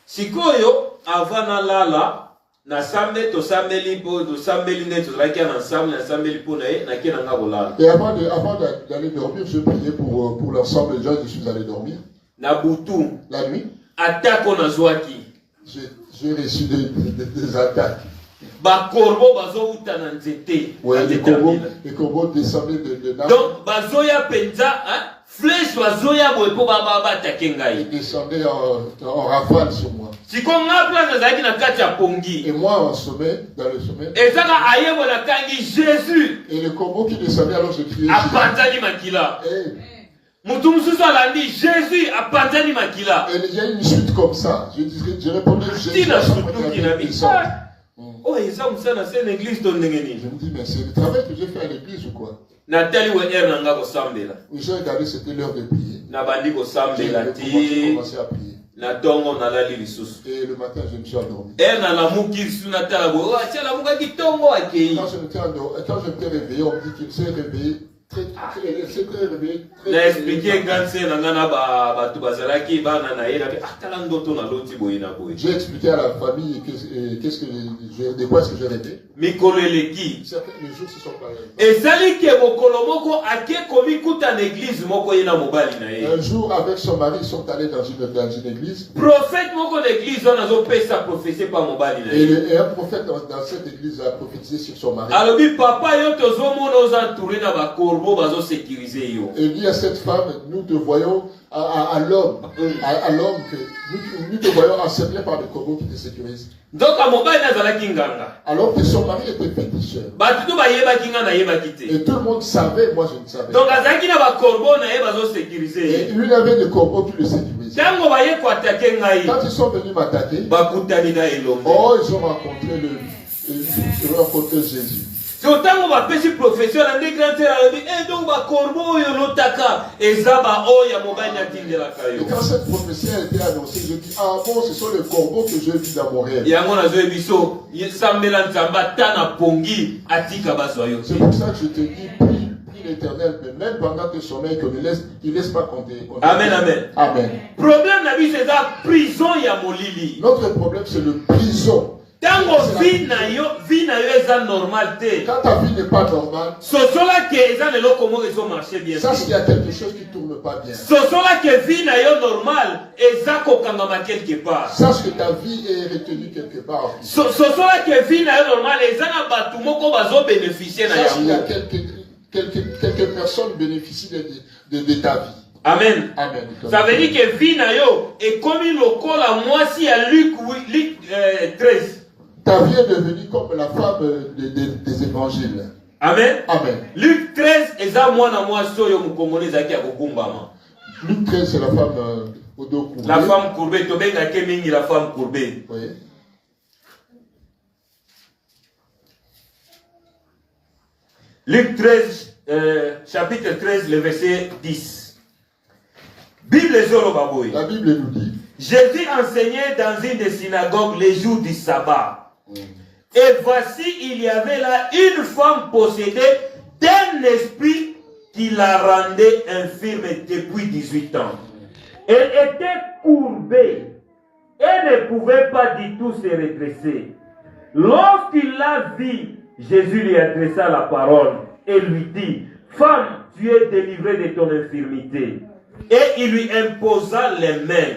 Sikoyo, avant na lala, na sambe to sambeli po, to sambeli ne to laki na sambe na sambeli po na e, na kena nga bolala. Et avant d'aller dormir, je priais pour l'ensemble des gens, je suis allé dormir. Na butu. La nuit. Atako na zwaki. J'ai reçu des attaques. Ba corbeau bazo uta na nzete. Ouais, les corbeaux descendaient de là. Donc bazo ya penza, hein? Flèche bazoya boye po ba attaquer ngai. Ils descendaient en rafale sur moi. Si qu'on a place zaki na kati ya pongi. Et moi en sommet, dans le sommet. Et ça a ayebo na kangi Jésus. Et le corbeau qui descendait alors je criais. Apanzani makila. Mutu mususu alandi Jésus apanzani makila. Et il y a une suite comme ça. Je répondais Jésus. Oh, et ça, c'est l'église ton ndengeni. Je me dis, mais c'est le travail que j'ai fait à l'église ou quoi? Nathalie ou nanga ko sambela. Oui, j'ai regardé, c'était l'heure de prier. Na bandi ko sambela ti. J'ai commencé à prier. Na tongo na lali lisusu. Et le matin, je me suis endormi. Na la muki su na tala bo. Oh, tia la muka ki tongo akei. Quand je m'étais réveillé, on me dit qu'il s'est réveillé. Na expliqué quand c'est nangana ba tu bazalaki ba na na ira atala ndoto na loti boyina boy. J'ai expliqué à la famille de quoi est-ce que je rêvais. Mikoleleki. Certains jours se sont parlés. Et sali ke bokolo moko ake komi kuta na église moko yena mobali na ye. Un jour avec son mari ils sont allés dans une église. Prophète moko d'église on azo pesa prophétie par mobali na ye. Et un prophète dans cette église a prophétisé sur son mari. Alors bi papa yo tozo mona aux entourés na ba et dit à cette femme, nous te voyons à l'homme que nous te voyons encerclé par le corbeau qui te sécurise. Donc alors que son mari était féticheur. Et tout le monde savait, moi je ne savais pas. Et lui avait des corbeaux qui le sécurisaient. Quand ils sont venus m'attaquer, oh, ils ont rencontré Jésus. C'est autant qu'on va pêcher professeur en dégrandeur à l'objet. Et donc, va corbeau et l'otaka. Et zaba o ya mobile natin de la caillou. Et quand cette prophétie a été annoncée, je dis, ah bon, ce sont les corbeaux que j'ai vus dans mon rêve. Et à mon avis, biso, il s'emmène en zamba, tana pongi, atika basoyo. C'est pour ça que je te dis, prie l'éternel, même pendant tes sommeils, il ne laisse pas compter. Amen, amen. Amen. Problème n'a c'est la prison ya molili. Notre problème c'est le prison. Tango vie na yo eza normal te. Quand ta vie n'est pas normale, sosola ke eza lelo comment ils ont marché bien. Sache qu'il y a quelque chose qui tourne pas bien. Sosola ke vie na yo normal eza kokangama quelque part. Sache que ta vie est retenue quelque part. Sosola ke vie na yo normal eza na batu moko bazo bénéficier na yango. Sache qu'il y a quelques personnes bénéficient de ta vie. Amen. Amen. Ça veut dire que vie na yo est comme le col à moitié à Luc 13. Ta vie est devenue comme la femme des évangiles. Amen. Amen. Luc 13, eza mwana mwasi oyo mukongole zaki akokumbama. Luc 13, c'est la femme au dos courbé. La femme courbée, tobenga ke mingi la femme courbée. Oui. Luc 13, chapitre 13, le verset 10. Bible Zorobaboy. La Bible nous dit. Jésus enseignait dans une des synagogues les jours du sabbat. Et voici, il y avait là une femme possédée d'un esprit qui la rendait infirme depuis 18 ans. Elle était courbée et ne pouvait pas du tout se redresser. Lorsqu'il la vit, Jésus lui adressa la parole et lui dit, « Femme, tu es délivrée de ton infirmité. » Et il lui imposa les mains.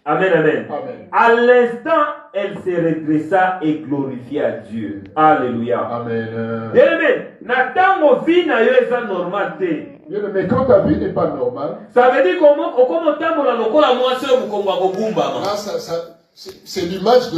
Amen, amen. Amen. À l'instant, elle se redressa et glorifia Dieu. Alléluia. Amen. Bien-aimé, natango vie na yo eza normal te. Mais quand ta vie n'est pas normale, ça veut dire comment tambola lokola mwasi oyo mukongo akogumbama. C'est l'image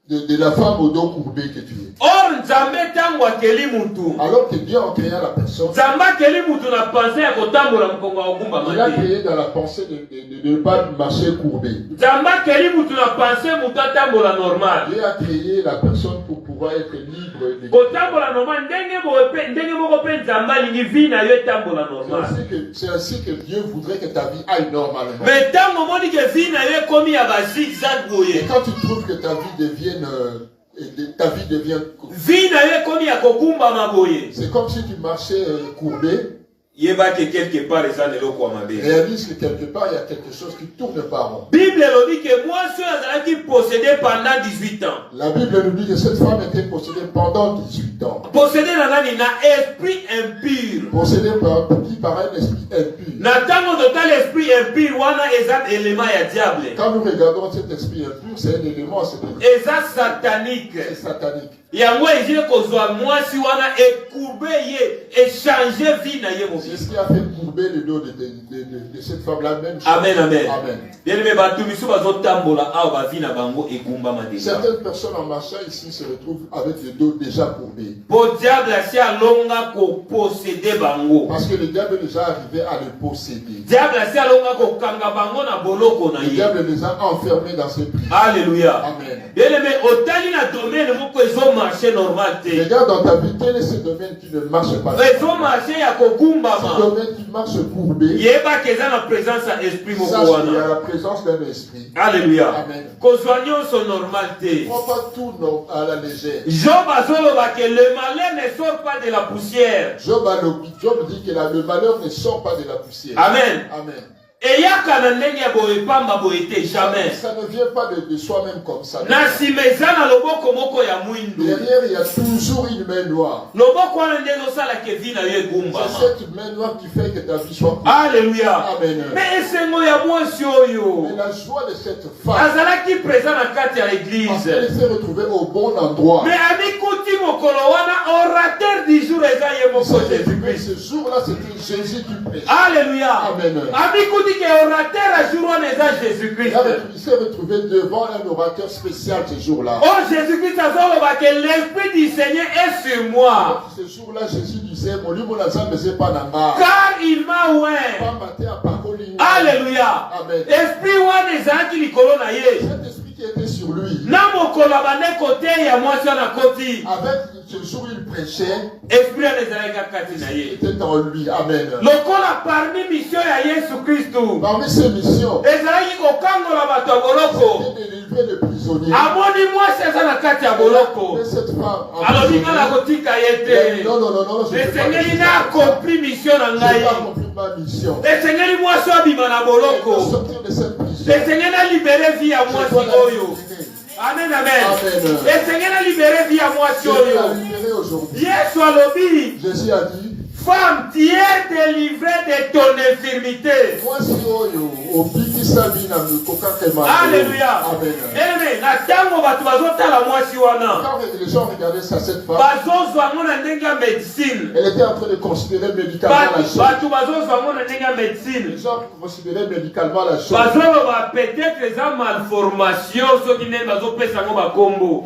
de la femme au dos courbé que tu es. Or nzambe tango akeli mutu. Alors que Dieu a créé la personne. Nzambe akeli mutu na pensée ya kotambola mukongo akogumbama. Il a créé dans la pensée de ne pas marcher courbé. Nzambe akeli mutu na pensée mutu atambola normal. Dieu a créé la personne pour pouvoir être libre de kotambola normal ndenge moko pe nzambe alingi vie na yo etambola normal. C'est ainsi que Dieu voudrait que ta vie aille normalement. Mais tango omoni ke vie na yo ekomi ya ba zigzag boye. Et quand tu trouves que ta vie devient vie na yo ekomi ya kogumbama boye. C'est comme si tu marchais courbé. Yeba que quelque part eza neloko ya mabe. Réalise que quelque part il y a quelque chose qui tourne pas rond. Bible elobi que moi ceux azalaki possédé pendant 18 ans. La Bible nous dit que cette femme était possédée pendant 18 ans. Possédé na nani na esprit impur. Possédée par un esprit impur. Na tango total esprit impur wana eza élément ya diable. Quand nous regardons cet esprit impur, c'est un élément eza satanique. C'est satanique. Yango ezile kozwa mwasi wana ekourbe ye échanger vie na ye. C'est ce qui a fait courber le dos de cette femme-là même. Amen, amen. Amen. Bien-aimé, batumisu bazotambola awa bavi na bango ekumbama déjà. Certaines personnes en marchant ici se retrouvent avec le dos déjà courbé. Pour diable si alonga ko posséder bango. Parce que le diable les a arrivés à le posséder. Diable si alonga ko kanga bango na boloko na ye. Le diable les a enfermés dans ses prisons. Alléluia. Amen. Bien-aimé, otali na domaine moko ezo marcher normal te. Regarde dans ta vie, quel est ce domaine qui ne marche pas? Ezo marcher ya kogumbama. Ce domaine qui marche courbé. Yeba keza na présence à esprit moko wana. Il y a la présence d'un esprit. Alléluia. Amen. Kozwanyo son normal te. Prends pas tout à la légère. Job azoloba que le malheur ne sort pas de la poussière. Job dit que le malheur ne sort pas de la poussière. Amen. Amen. Et yaka na ndenge ya boye pamba boye te jamais. Ça ne vient pas de soi-même comme ça. Na simeza na loboko moko ya mwindu. Derrière, il y a toujours une main noire. Loboko wana ndenge osala ke vi na yo egumba. C'est cette main noire qui fait que ta vie soit courte. Alléluia. Amen. Mais esengo ya mwasi oyo. Mais la joie de cette femme. Azalaki présent na kati ya l'église. Parce qu'elle s'est retrouvée au bon endroit. Mais amikuti mokolo wana orateur du jour eza ye moko Jésus-Christ. Ce jour-là, c'était Jésus qui prêchait. Alléluia. Amen. Amikuti que orateur à jour wana eza Jésus-Christ. Il s'est retrouvé devant un orateur spécial ce jour-là. Oh Jésus-Christ azoloba que l'esprit du Seigneur est sur moi. Ce jour-là, Jésus disait, car il m'a oint. Alléluia. Alléluia. Amen. Esprit wana ezalaki likolo na ye. Cet esprit qui était sur lui. Avec ce jour il prêchait. Était en lui. Amen. Parmi ces missions, c'était de délivrer les prisonniers. Et cette femme. Non, je n'ai pas accompli ma mission. Et sortir de cette prison. Amen, amen. Et Seigneur a libéré vie à moi sur lui. Jésus a dit, femme, tu es délivrée de ton infirmité. Alléluia. Amen. Quand les gens regardaient ça, cette femme, elle était en train de considérer médicalement la chose. Les gens considéraient médicalement la chose. Peut-être les malformations, ceux qui n'aiment pas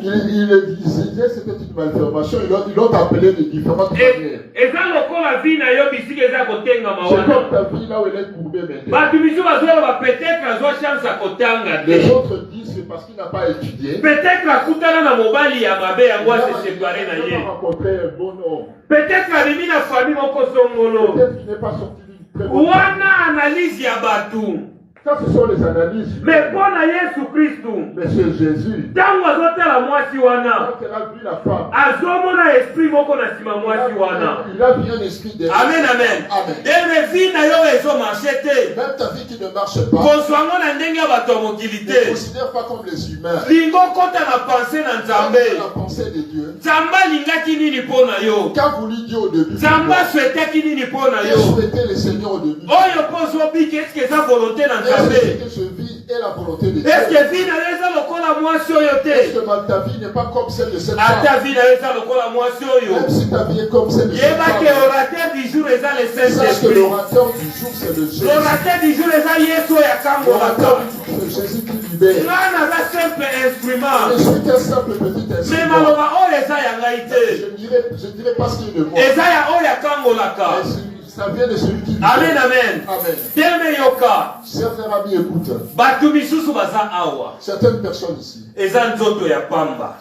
il disait c'était une malformation, ils l'ont appelé de différentes manières. C'est comme ta vie là où elle est courbée maintenant. Les autres disent c'est parce qu'il n'a pas étudié. Peut-être la koutana na mobali ya mabe yango se séparer na ye. Peut-être la mimi na famille moko songolo. Peut-être qu'il n'est pas sorti d'une très bonne famille. Wana analyse ya batu. Ça, ce sont les analyses. Mais pour Jésus Christ, mais c'est Jésus. Quand elle a vu la femme, il a vu un esprit de Amen, amen. Même ta vie qui ne marche pas, ne considère pas comme les humains. La pensée de Dieu. Quand vous lui dites au début, qu'est-ce souhaitait le Seigneur au début? Est-ce que je vis et la volonté de Dieu? Est-ce que ta vie n'est pas comme celle de cette femme? Même si ta vie est comme celle de cette femme, sache que l'orateur du jour c'est le Jésus. L'orateur du jour c'est Jésus qui libère. Je suis qu'un simple petit instrument. Je dirais pas ce qu'il est de moi. Ça vient de celui qui libère. Amen, amen. Chers amis, écoute. Certaines personnes ici,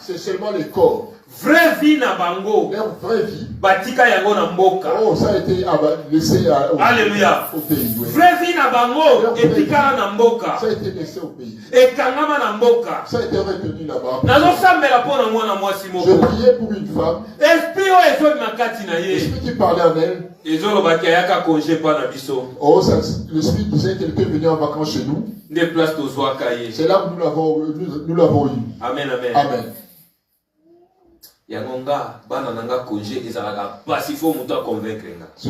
c'est seulement les corps. Vraie vie na bango. Leur vraie vie. Batika yango na mboka. Oh, ça a été laissé Alléluia. Au pays. Oui. Vraie vie na bango. Etika na mboka. Ça a été laissé au pays. Et kangama na mboka. Ça a été retenu là-bas. Nazo sambela pona mwana mwasi moko. Je priais pour une femme. Esprit o ezo makati na ye. L'esprit qui parlait en elle. Ezo bakayaka congé pa na biso. Oh, ça, l'esprit disait quelqu'un venait en vacances chez nous. Des places to zwa kaye. C'est là où nous l'avons eu. Amen, amen. Amen. C'est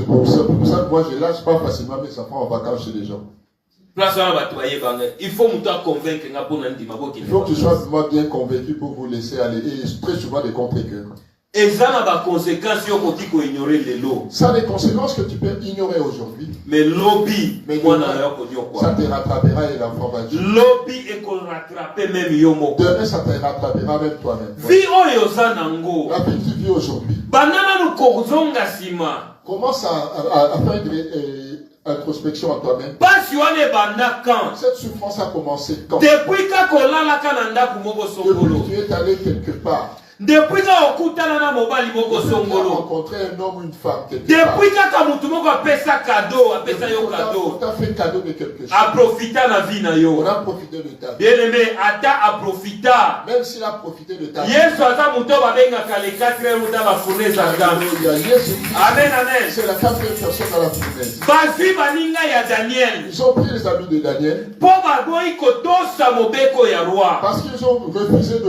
pour ça que moi je lâche pas facilement mes enfants en vacances chez les gens. Il faut que tu sois vraiment bien convaincu pour vous laisser aller. Et très souvent des contre-cœurs. Ça a des conséquences que tu peux ignorer aujourd'hui. Mais lobby, ça te rattrapera et l'enfant va dire. Lobby et qu'on rattrape même yomo. Demain ça te rattrapera même toi-même. Vie oyozanango. La vie que tu vis aujourd'hui. Banana no kozonga sima. Commence à faire une introspection en toi-même. Cette souffrance a commencé quand? Depuis que tu es allé quelque part. Depuis que tu as rencontré un homme ou une femme. Depuis que tu as fait cadeau de quelque chose. On a profité de ta vie. Bien-aimé, Ata a profité. Même s'il a profité de ta vie. Amen, amen. C'est la 4e personne à la fournaise. Ils ont pris les amis de Daniel. Parce qu'ils ont refusé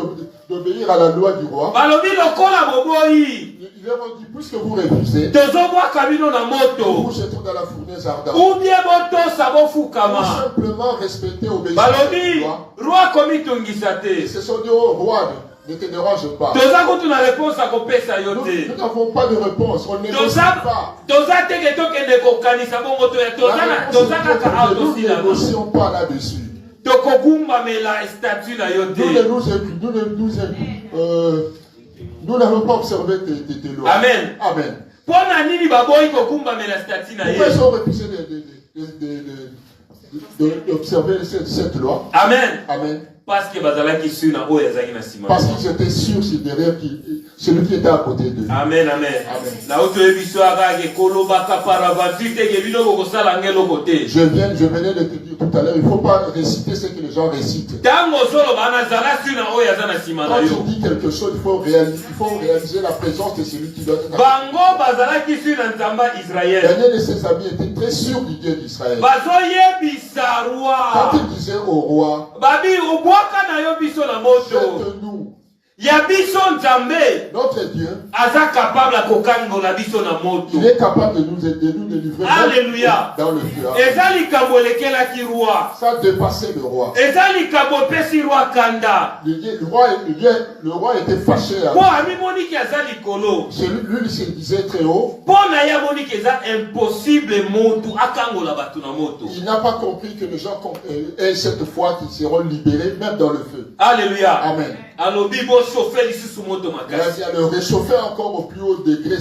d'obéir à la loi du roi. Ils leur ont dit, puisque vous refusez, vous jetez dans la fournaise ardente. Ou simplement respecter, obéir à la loi. Ils se sont dit, oh roi, ne te dérange pas. Nous n'avons pas de réponse. On ne négocie pas. Nous ne négocions pas là-dessus. Nous n'avons pas observé tes lois. Amen. Amen. Pourquoi ils ont refusé d'observer cette loi? Amen. Amen. Parce qu'ils étaient sûrs c'est derrière celui qui était à côté d'eux. Amen, amen. Je venais de te dire tout à l'heure, il ne faut pas réciter ce que les gens récitent. Quand tu dis quelque chose, il faut réaliser la présence de celui qui doit être. Daniel et ses amis étaient très sûrs du Dieu d'Israël. Quand ils disaient au roi, faites-nous. Notre Dieu, il est capable de nous délivrer. Alléluia. Dans le feu. Ça dépassait le roi. Le roi était fâché. Lui, il se disait très haut. Il n'a pas compris que les gens aient cette foi qu'ils seront libérés, même dans le feu. Alléluia. Amen. Il a le réchauffer encore au plus haut degré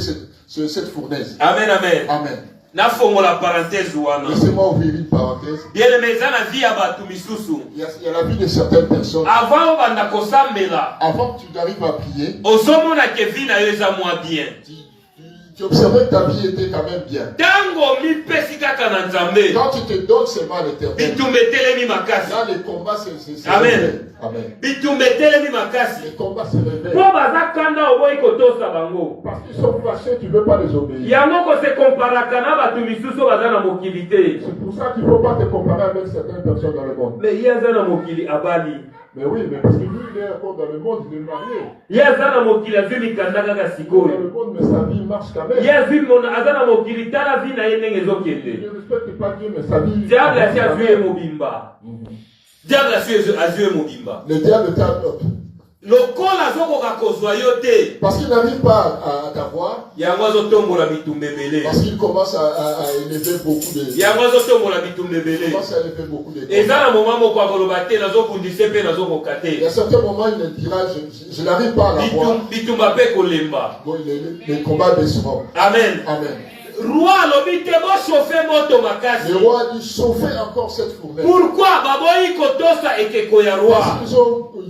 cette fournaise. Amen, amen. Amen. Laissez-moi ouvrir une parenthèse. Il y a la vie de certaines personnes. Avant que tu arrives à prier, tu observais que ta vie était quand même bien. Quand tu te donnes seulement à l'Éternel, là les combats se Amen. Amen. Les combats se réveillent. Parce qu'ils sont fâchés, tu ne veux pas les obéir. C'est pour ça qu'il ne faut pas te comparer avec certaines personnes dans le monde. Mais oui, mais parce que lui, il est encore dans le monde, il est marié. Dans le monde, mais sa vie marche quand même. Il ne respecte pas Dieu, mais sa vie. Le diable tape. Parce qu'il n'arrive pas à t'avoir. Parce qu'il commence à élever beaucoup de. Il commence à élever beaucoup de. Il y a certains moments, il dira je n'arrive pas à l'avoir. Bon, les combats décevront. Amen. Amen. Le roi dit chauffer encore cette fournaise. Pourquoi? Parce qu'ils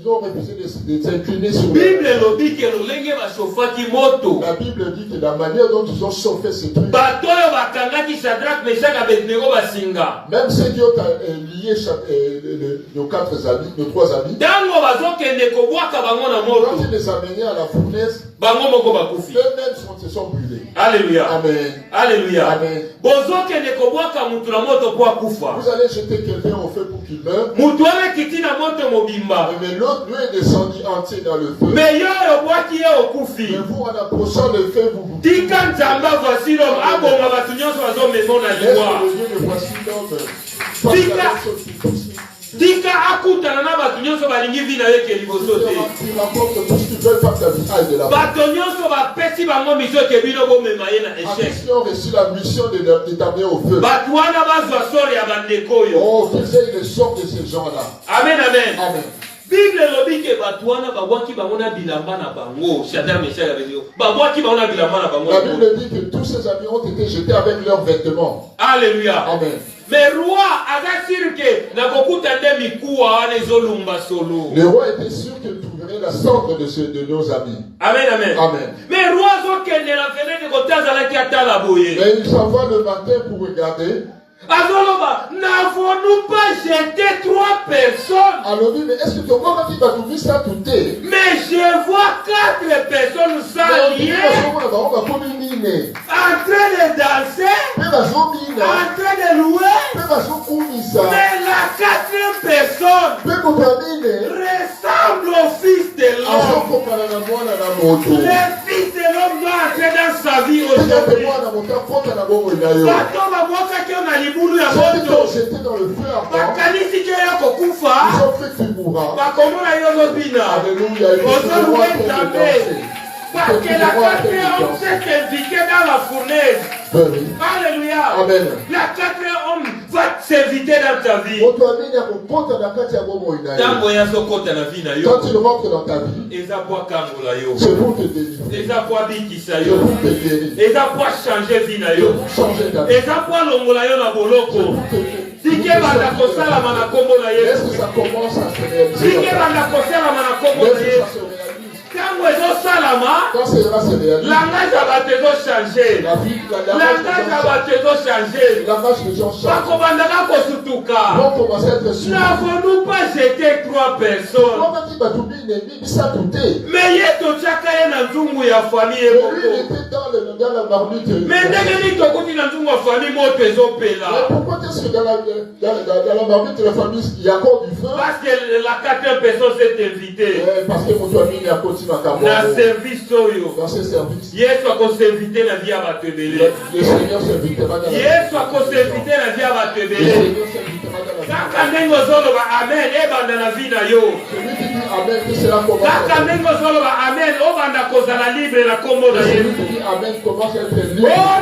ont refusé de s'incliner sur la Bible dit que la manière dont ils ont chauffé ces trucs, même ceux qui ont lié nos trois amis, quand ils les amenaient à la fournaise, eux-mêmes se sont brûlés. Alléluia. Amen. Alléluia. Amen. Vous allez jeter quelqu'un au feu pour qu'il meure. Mais l'autre, lui, est descendu entier dans le feu. Mais vous, en approchant le feu, vous vous dites. Voici l'homme. Tika akutana na batu nyonso balingi vi na ye ke liboso te. Bato nyonso bapesi bango mission ke bino bomema ye na échec. Bato wana bazwa sori ya bandeko oyo. Amen, amen. Bible lobi ke bato wana babwaki bango na bilamba na bango. Shadrach, Meshach, Abednego. Babwaki bango na bilamba na bango. La Bible dit que tous ces amis ont été jetés avec leurs vêtements. Alléluia. Amen. Mais roi agasir que na kokuta nde mikuwa wana ezolumba solo. Le roi était sûr qu'il trouverait la cendre de nos amis. Amen, amen. Amen. Mais roi zokende la fenêtre kotazala ki atala boye. Mais il s'en va le matin pour regarder. Azoloba, n'avons-nous pas jeté 3 personnes? Alors mais est-ce que ton corps va tout ça tout est? Mais je vois 4 personnes s'allier en train de danser, en train de louer, mais la 4e personne ressemble au fils de l'homme. Le fils de l'homme doit entrer dans sa vie aujourd'hui. Bulu ya moto dans le feu bakanisi ke ya kokufa bakomona yo zobina alléluia parce que la 4e homme s'est impliqué dans la fournaise. Alléluia. Amen. La 4e homme va serviteur dans ta vie. Quand tu rentres dans ta vie, c'est pour te délivrer. C'est pour te guérir. C'est pour changer vie. Changer ta vie. C'est pour l'ongolayo na boloko. Si que banda kosala mana kombo na Yesu. Ça commence à se réaliser. Si que banda kosala mana kombo na Yesu. Quand c'est là, c'est réalisé. Langage va te changer. Langage va te changer. Langage les gens changent. N'avons-nous pas jeté 3 personnes? Mais il y a tout chacun dans Zungu ya famille. Lui, il était dans la marmite. Mais dès que tu as dit dans Zungu ya famille, moi, tu es là. Pourquoi est-ce que dans la marmite de la famille, il y a encore du feu? Parce que la 4e personne s'est invitée. Parce que mon ami est à côté de ma caméra. Dans service soyo. Dans ce service. Yesu akoservite na vie abatebele. Le Seigneur servitera dans la vie. Yesu akoservite na vie abatebele. Kaka ndenge ozoloba amen ebanda na vie na yo. Celui qui dit amen, que cela commence. Kaka ndenge ozoloba amen obanda kozala libre na kombo na Yesu. Celui qui dit amen commence à être libre. Oh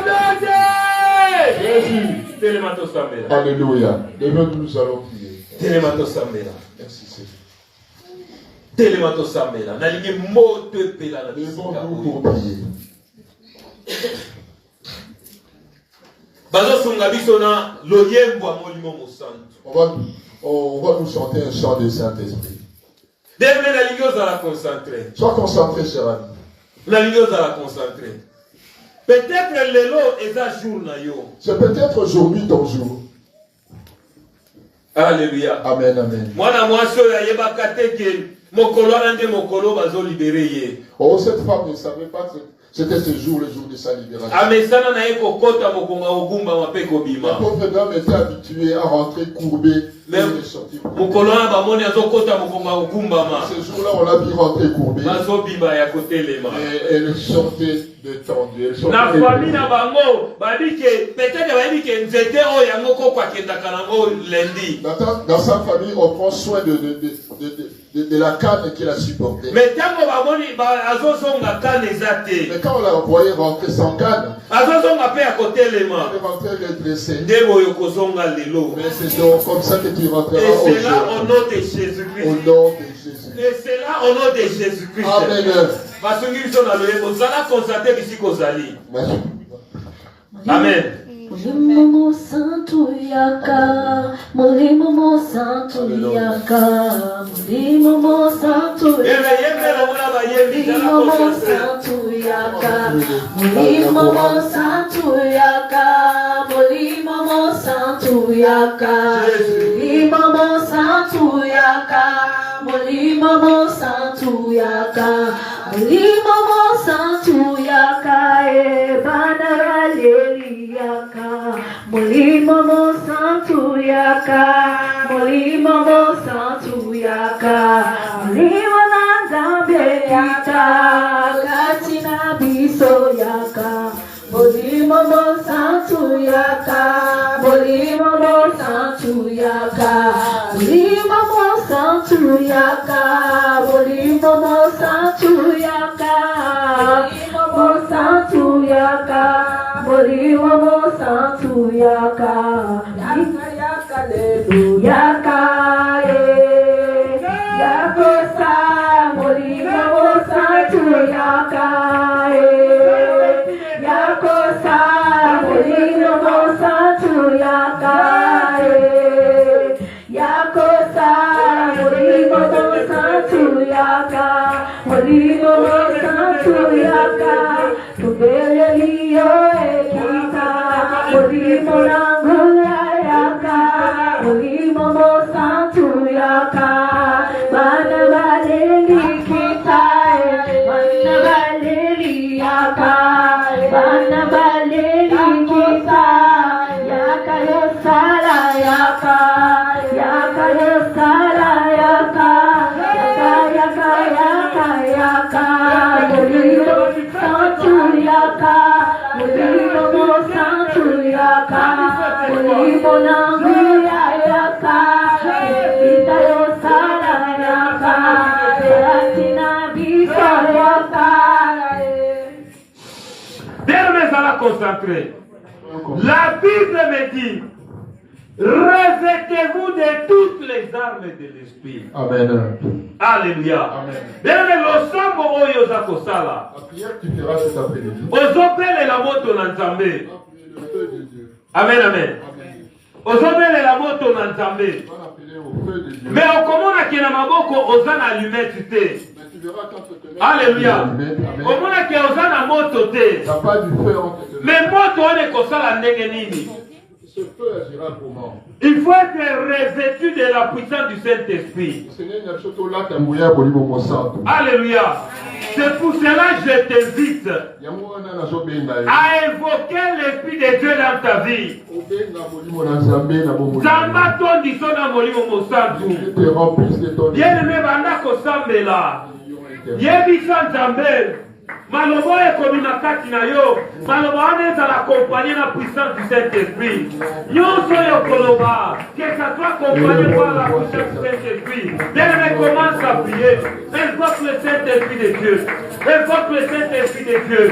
Jésus. Telemato Sambela. Alléluia. Demain nous allons prier. Telemato Sambela. Merci Seigneur. Telemato Sambela. Nalingi moto epela na bisika pour prier. Bazo sunga biso na loyembo molimo mosantu. On va nous chanter un chant de Saint-Esprit. Demain nalingi ozala concentré. Sois concentré, cher ami. Nalingi ozala concentré. Peut-être lelo eza jour na yo. C'est peut-être aujourd'hui ton jour. Alléluia. Amen, amen. Mwana mwasi oyo ayebaka te ke mokolo wana nde mokolo bazo libere ye. Oh, cette femme ne savait pas que c'était ce jour, le jour de sa libération. Amesana na ye kokota mokonga ogumba mape kobima. La pauvre dame était habituée à rentrer courbée. Même mokolo wana bamoni azokota mokonga ogumba ma. Ce jour-là, on l'a vu rentrer courbée. Bazo bima ya kotelema. Et elle sortait détendue. Na famille na bango babi ke peut-être babi ke nzete o yango ko kwa kendaka nango lundi. Dans sa famille, on prend soin de la canne qu'il a supportée. Mais tango bamoni azozonga canne ezate. Mais quand on l'a envoyé rentrer sans canne, azozonga pe ya kotelema. Il est rentré redressé. Ndebo yo kozonga lelo. Mais c'est donc comme ça que tu rentreras aujourd'hui. Et c'est là au nom de Jésus-Christ. Au nom de Jésus. Et c'est là au nom de Jésus-Christ. Amen. Basungi biso na loyembo zala constater bisi kozali. Amen. Mulimo santo yaka, mulimo santo yaka, mulimo santo yaka, mulimo santo yaka, mulimo santo yaka, mulimo santo yaka, mulimo santo yaka, mulimo santo yaka, mulimo santo yaka, e banarali yaka, mulimo santo yaka, mulimo santo yaka, mulimo nanzambe yaka, katina biso yaka, mulimo santo yaka, mulimo santo yaka, mulimo santo yaka, mulimo santo yaka, mulimo santo yaka. Mulimo santo yaka, yaka yaka ledu yaka yako sa. Mulimo santo yaka yako sa. Mulimo santo yaka yako sa. Mulimo santo yaka, mulimo santo yaka. Tubeleliyo ekita, mulimo langula yaka, mulimo santo yaka. Bana baleli kita, bana baleli yaka, bana baleli kita. Yaka yosala yaka, yaka yosala yaka, yaka yaka yaka yaka. Mulimo santo yaka, mulimo santo yaka, mulimo langula yaka, kita yosala yaka, yatina bisa yaka. Dernier à la concentrer. La Bible me dit Revêtez-vous de toutes les armes de l'esprit. Amen. Alléluia. Amen. Bien l'ensemble oyo za kosala. La prière que tu feras cet après-midi. Ozopele la moto na Nzambe. Le feu de Dieu. Amen, amen. Ozopele la moto na Nzambe. On va appeler au feu de Dieu. Mais okomona ke na maboko oza na allumette te. Mais tu verras quand tu te mets. Alléluia. Okomona ke oza na moto te. Il n'y a pas du feu en te. Mais moto one kosala ndenge nini? Ce feu agira comment? Il faut être revêtu de la puissance du Saint-Esprit. Alléluia. C'est pour cela que je t'invite à évoquer l'Esprit de Dieu dans ta vie. Zambaton disona molimo mosantu. Bien-aimé banda kosambela. Yebisa Nzambe. Malobo ekomi na kati na yo. Malobo wana ezala accompagné na puissance du Saint-Esprit. Nyonso yo koloba, que ça soit accompagné par la puissance du Saint-Esprit. Bien-aimé, commence à prier. Invoque le Saint-Esprit de Dieu. Invoque le Saint-Esprit de Dieu.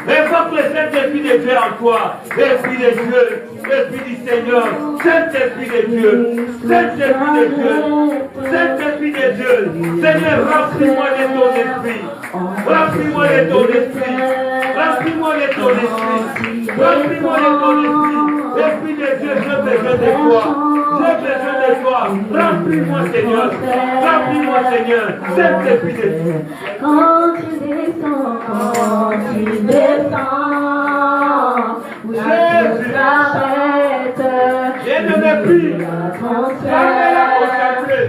Invoque le Saint-Esprit de Dieu en toi. Esprit de Dieu. Esprit du Seigneur. Saint-Esprit de Dieu. Saint-Esprit de Dieu. Saint-Esprit de Dieu. Seigneur, remplis-moi de ton esprit. Remplis-moi de ton esprit. Remplis-moi de ton esprit. Remplis-moi de ton esprit. Esprit de Dieu, j'ai besoin de toi. J'ai besoin de toi. Remplis-moi, Seigneur. Remplis-moi, Seigneur. Saint-Esprit de Dieu. Quand tu descends, oui, tu t'arrêtes. Et ne me prie. Jamais la consacrer.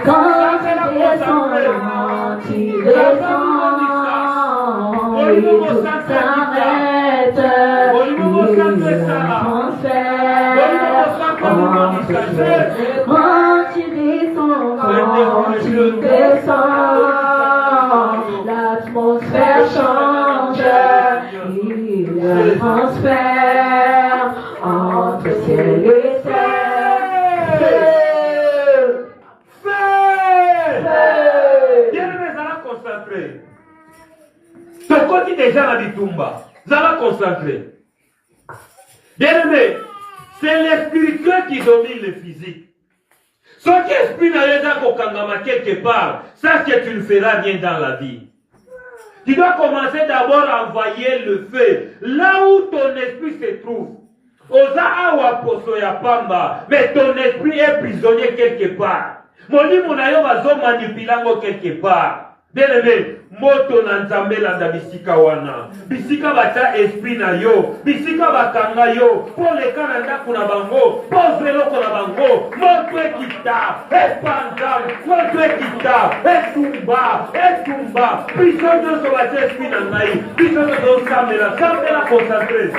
Quand tu descends, oui, tu t'arrêtes. Quand tu descends, l'atmosphère change, il y a un transfert entre ciel et terre. Bien-aimé, zala concentré. Ton côté déjà la bitumba. Zala concentré. Bien-aimé, c'est le spirituel qui domine le physique. Ce qui esprit n'a rien à quelque part, sache que tu le feras bien dans la vie. Tu dois commencer d'abord à envoyer le feu là où ton esprit se trouve. Oza awa poso ya pamba, mais ton esprit est prisonnier quelque part. Moni munayo bazo manipulango quelque part. Bien-aimé, moto na Nzambe la bisika wana. Bisika bata esprit na yo. Bisika bakanga yo. Po le kananda kuna bango. Po zelo kuna bango. Moto ekita. Espandam. Moto ekita. Etumba. Etumba. Prisonnier so bata esprit na ngai. Prisonnier so samela. Samela concentré.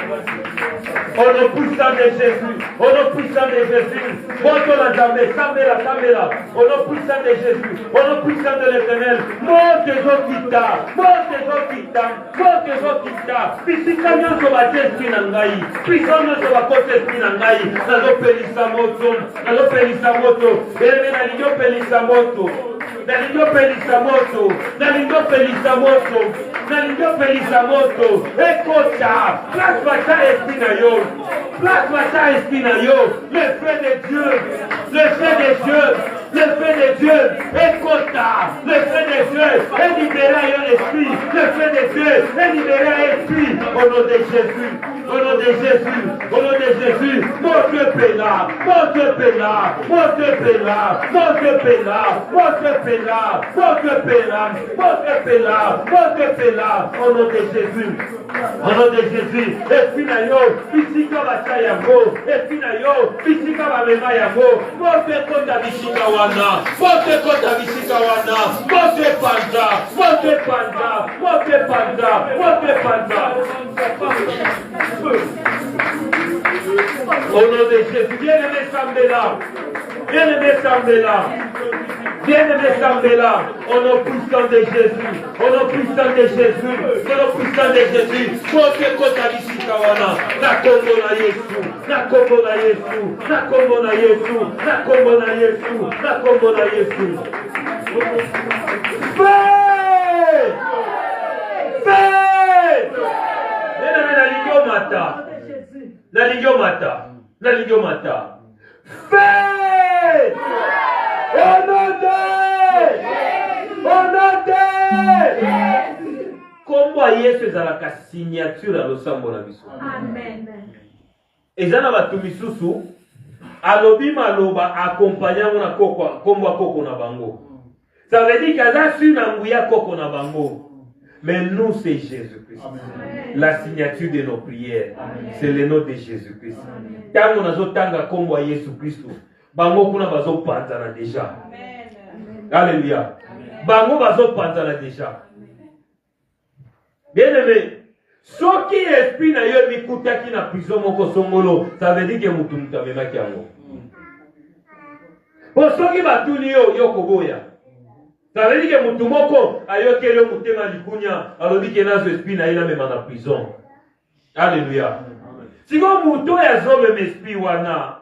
Au nom puissant de Jésus. Au nom puissant de Jésus. Moto na Nzambe. Samela. Samela. Au nom puissant de Jésus. Au nom puissant de l'Éternel. Monte Zokita, monte Zokita, monte Zokita. Bisika nyonso bate esprit na ngai. Bisika nyonso bakote esprit na ngai. Nazopelisa moto, nazopelisa moto. Eleme nalingopelisa moto. Nalingopelisa moto. Nalingopelisa moto. Nalingopelisa moto. Ekota, place bata esprit na yo. Place bata esprit na yo. Le feu de Dieu, le feu de Dieu. Le feu de Dieu est content. Le feu de Dieu est libéré à un esprit. Le feu de Dieu est libéré à un esprit. Au nom de Jésus. Au nom de Jésus. Au nom de Jésus. Mon Dieu paie là. Mon Dieu paie là. Mon Dieu paie là. Mon Dieu paie là. Mon Dieu paie là. Mon Dieu paie là. Mon Dieu paie là. Mon Dieu paie là. Au nom de Jésus. Au nom de Jésus. Esprit na yo. Bisika bacha yango. Esprit na yo. Bisika bamema yango. Mon Dieu konda bisika wana. Monte kota bisika wana. Monte panda. Monte panda. Monte panda. Monte panda. Au nom de Jésus. Bien-aimé Sambela. Bien-aimé Sambela. Bien-aimé Sambela. Au nom puissant de Jésus. Au nom puissant de Jésus. Au nom puissant de Jésus. Monte kota bisika wana. Na kombo na Yesu. Na kombo na Yesu. Na kombo na Yesu. Na kombo na Yesu. Na kombo na Yesu. Fais! Fais! Bien-aimé, na ligyo mata. Na ligyo mata. Nalingo mata. Fais! Au nom de Kombo Yesu ezalaka signature à losambo na biso. Amen. Ezana batu misusu alobi maloba accompagnant na koko kombo koko na bango. Ça veut dire qu'aza su na nguya koko na bango. Mais nous c'est Jésus-Christ. La signature de nos prières, c'est le nom de Jésus-Christ. Tango nazo tanga kombo Yesu Christ. Bango kuna bazo panzana déjà. Alléluia. Bango bazo panzana déjà. Bien aimé, ce qui esprit na yo mikutaki na prison moko songolo, ça veut dire que mutu mutamemaki yango. Po soki batuni yo koboya. Ça veut dire que mutu moko ayokeli yo mutema likunya, alobi ke nazo esprit na ina mema na prison. Alléluia. Siko mutu ya zobe esprit wana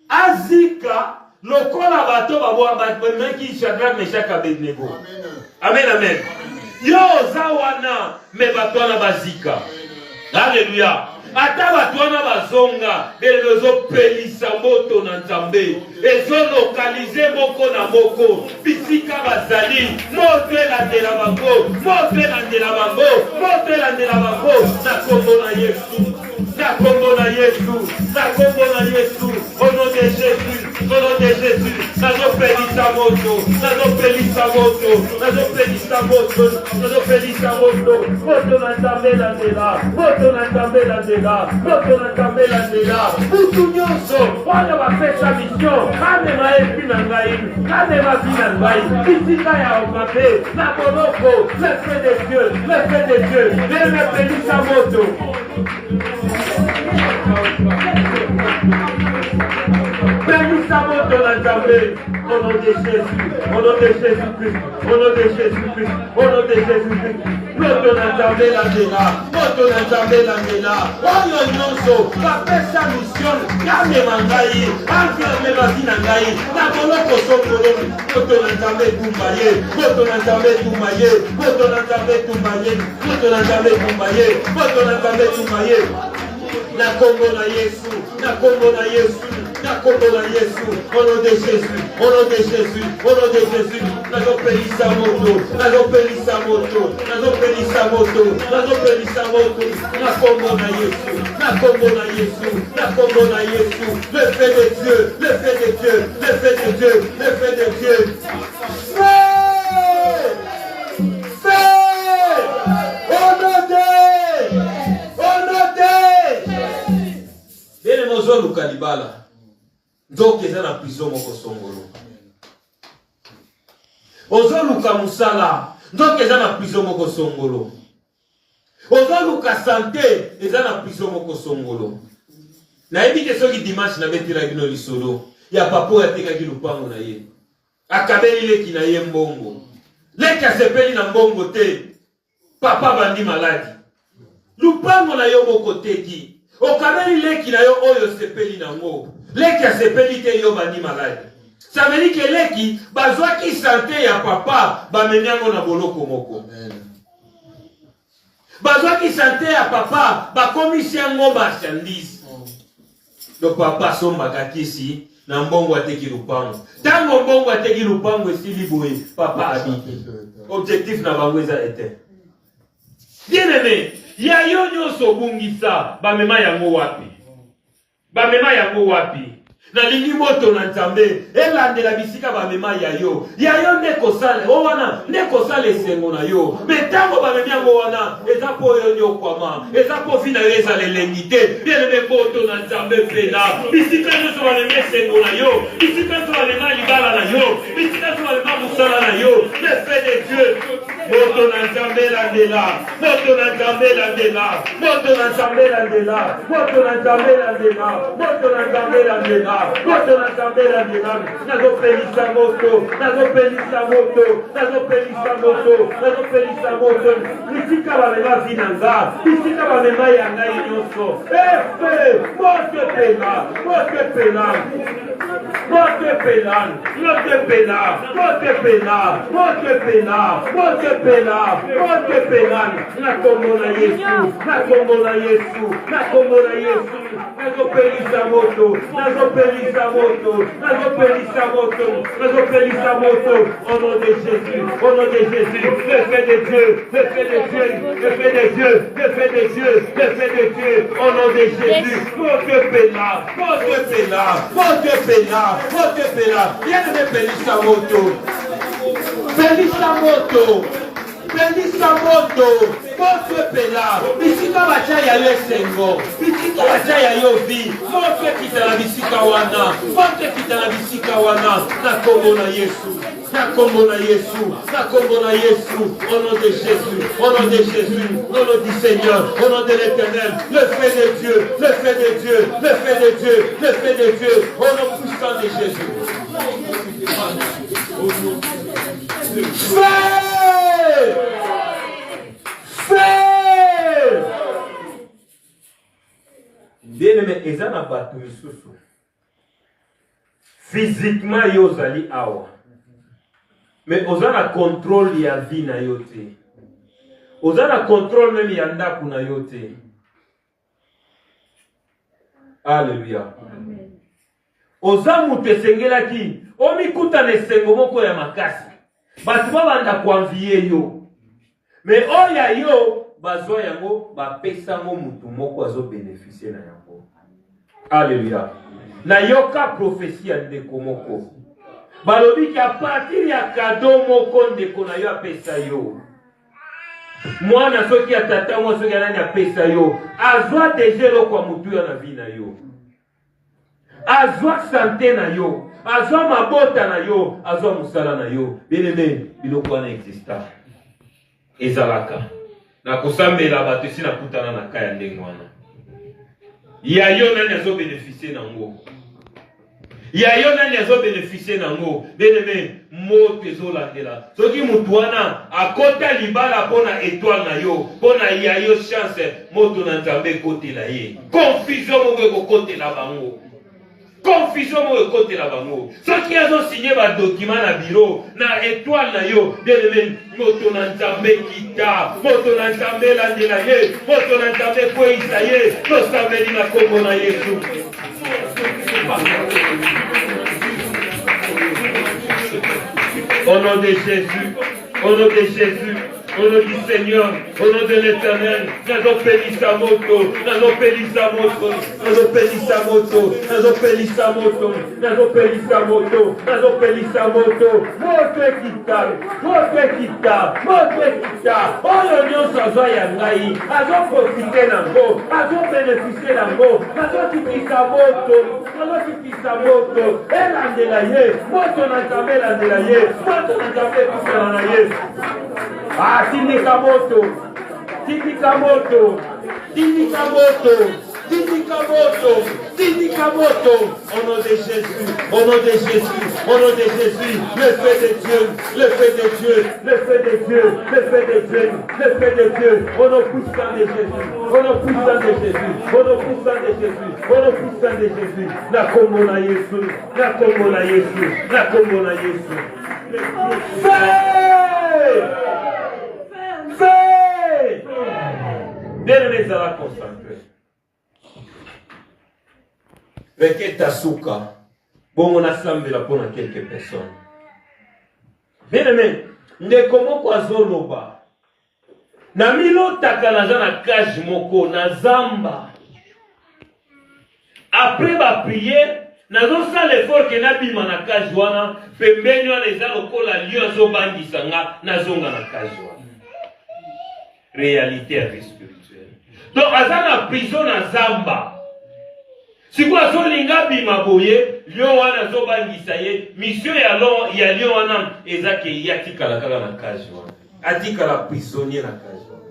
azika lokola bato babwa batmeki Shadrach Meshach Abednego. Amen amen. Yo zawana me batwana bazika. Alléluia. Ata batwana bazonga ezo pelisa moto na Nzambe. Ezo localiser moko na moko. Bisika bazali moto elandela bango. Moto elandela bango. Moto elandela bango. Na kombo na Yesu. Na kombo na Yesu. Na kombo na Yesu. Au nom de Jésus. Au nom de Jésus. Nazo pelisa moto. Nazo pelisa moto. Nazo pelisa moto. Nazo pelisa moto. Moto na Nzambe landela. Moto na Nzambe landela. Moto na Nzambe landela. Mutu nyonso. Wana bapesa mission. Amema epi na ngai. Amema vi na ngai. Bisika ya okabe. Na monoko. Le feu de Dieu. Le feu de Dieu. Neme pelisa moto. Pelisa moto na Nzambe. Au nom de Jésus. Au nom de Jésus-Christ. Au nom de Jésus-Christ. Au nom de Jésus-Christ. Moto na Nzambe landela. Moto na Nzambe landela. Oyo nyonso bapesa mission. Kamema ngai. Amema vi na ngai. Na monoko songolo. Moto na Nzambe tumbaye. Moto na Nzambe tumbaye. Moto na Nzambe tumbaye. Moto na Nzambe tumbaye. Moto na Nzambe tumbaye. Na kombo na Yesu. Na kombo na Yesu. Na kombo na Yesu. Au nom de Jésus. Au nom de Jésus. Au nom de Jésus. Nazo pelisa moto. Nazo pelisa moto. Nazo pelisa moto. Nazo pelisa moto. Na kombo na Yesu. Na kombo na Yesu. Na kombo na Yesu. Le fait de Dieu. Le fait de Dieu. Le fait de Dieu. Le fait de Dieu. Fais! Fais! Au nom de! Au nom de! Bien mozo lukalibala. Donc ils sont en prison moko songolo. Ozo luka musala. Donc ils sont en prison moko songolo. Ozo luka santé, ils sont en prison moko songolo. Na ebi ke soki dimanche na betira bino lisolo. Ya papo ya teka ki lupango na ye. Akabeli leki na ye mbongo. Leki asepeli na mbongo te. Papa bandi maladi. Lupango na yo moko teki. Okabeli leki na yo oyo sepeli na ngo. Leki asepeli te yo bandi maladi. Ça veut dire que leki bazwa ki santé ya papa bamenyango na boloko moko. Bazwa ki santé ya papa bakomisi yango marchandise. Donc papa somba kakisi na mbongo ateki lupango. Tango mbongo ateki lupango esili boye papa abi. Objectif na bango eza ete. Bien aimé, ya yo nyonso bungisa bamema yango wapi? Bamema yango wapi? Na lingi moto na Nzambe elandela bisika bamema ya yo ndeko sale o wana ndeko sale sengo na yo metango bamemi yango wana ezapo yo nyokwama ezapo vina yo eza lelengite bien aimé moto na Nzambe pena bisika nyonso bamemi sengo na yo bisika nyonso bamema libala na yo bisika nyonso bamema musala na yo le fait de Dieu moto na Nzambe landela moto na Nzambe landela moto na Nzambe landela moto na Nzambe landela moto na Nzambe landela moto na Nzambe landela nazo pelisa moto nazo pelisa moto nazo pelisa moto nazo pelisa moto bisika bamema vinanga bisika bamema yanga nyonso efe moto pena Monte pénal, monte pénal, monte pénal, monte pénal, monte pénal, monte pénal. Na kombo na Yesu, na kombo na Yesu, na kombo na Yesu. Nazopelisa moto, nazopelisa moto, nazopelisa moto, nazopelisa moto. Au nom de Jésus, au nom de Jésus, le fait de Dieu, le fait de Dieu, le fait de Dieu, le fait de Dieu, le fait de Dieu. Au nom de Jésus, monte pénal, monte pénal, monte pénal, monte pénal. Viens de me pelisa moto, pelisa moto. Pelisa moto, monte pénal, bisika bachaya yo esengo, bisika bachaya yo vi, monte kita na bisika wana, monte kita na bisika wana, na kombo na Yesu, na kombo na Yesu, na kombo na Yesu, au nom de Jésus, au nom de Jésus, au nom du Seigneur, au nom de l'Éternel, le fait de Dieu, le fait de Dieu, le fait de Dieu, le fait de Dieu, au nom puissant de Jésus. Bien-aimé, ezana batu misusu. Physiquement yozali awa. Mais ozana contrôle ya vie na yote. Ozana contrôle même ya ndaku na yote. Alléluia. Amen. Ozamu tesengelaki, omikuta nesengo moko ya makasi. Batu babanda kuanvie yo. Mais oya yo bazwa yango bapesa ngo mutu moko azo bénéficier na yango. Alléluia. Na yoka prophétie ndeko moko. Balobi ki a partir ya cadeau moko ndeko na yo apesa yo. Mwana soki ya tata mwa soki ya nani apesa yo. Azwa deje lo kwa mutu ya na vie na yo. Azwa santé na yo. Azwa mabota na yo. Azwa musala na yo. Bien-aimé, biloko wana exista. Ezalaka. Na kusambela bato esi na kutana na kaya ndenge wana. Ya yo nani azo bénéficier nango. Ya yo nani azo bénéficier nango. Bien-aimé, moto ezolandela. Soki mutu wana akota libala pona étoile na yo, pona ya yo chance, moto na Nzambe ekotela ye. Confusion moko ekokotela bango. Confusion mo côté la bango. Ceux qui ont signé ba document na bureau na étoile na yo, bien aimé, moto na Nzambe kita, moto na Nzambe la ndelaye, moto na Nzambe ko isaye, to saveli na kombo na Yesu. Au nom de Jésus, au nom de Jésus, au nom du Seigneur, au nom de l'Éternel, nous pelisa moto, nous pelisa moto, nous pelisa moto, nous pelisa moto, nous pelisa moto, nous pelisa moto, moto kita, oh l'union sans joie ngai, azo profiter nango, azo bénéficier nango, azo tikisa moto, elandelaye, moto na Nzambe elandelaye, moto na Nzambe kusana na ye. Ah, tindika moto, tindika moto, tindika moto, tindika moto, tindika moto. Au nom de Jésus, au nom de Jésus, au nom de Jésus, le feu de Dieu, le feu de Dieu, le feu de Dieu, le feu de Dieu, le feu de Dieu. Au nom puissant de Jésus, au nom puissant de Jésus, au nom puissant de Jésus, au nom puissant de Jésus. La combo na Yesu, la combo na Yesu, la combo na Yesu. Bien-aimés, ça va concentrer. Reketa suka. Bon, on a semblé la pour quelques personnes. Bien-aimés, ndeko moko azoloba. Na milo takanaza na cage moko na zamba. Après ba prier, nazo sa l'effort que na bima na cage wana, pembeni wana eza lokola lion zo bangisa nga nazonga na cage wana. Réalité et vie spirituelle. Donc, azana prison na zamba. Si vous avez linga bima boye, lion wana zo bangisa ye, mission ya lion wana ezake yatika la kala na cage wana. Atika la prisonnier na cage wana.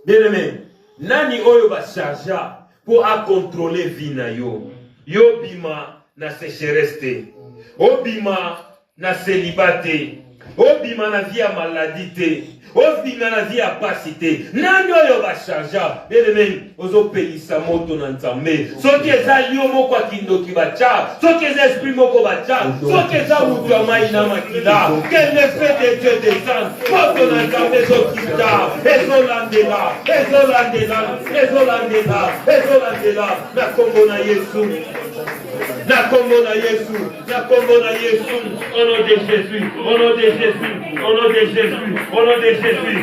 Bien-aimé, nani oyo ba chargea pour à contrôler vie na yo. Yo bima na sécheresse. O bima na célibate. obima na vie ya maladie, obima na vie ya pasi te. Nani oyo bacharja bien-aimé ozopelisa moto na Nzambe. Soki eza yo moko akindoki bacha, soki eza esprit moko bacha, soki eza mutu ya mai na makila, que l'effet de Dieu descende. Moto na Nzambe ezokita, ezolandela na kombo na Yesu. Na kombo na Yesu, na kombo na Yesu, au nom de Jésus, au nom de Jésus, au nom de Jésus, au nom de Jésus.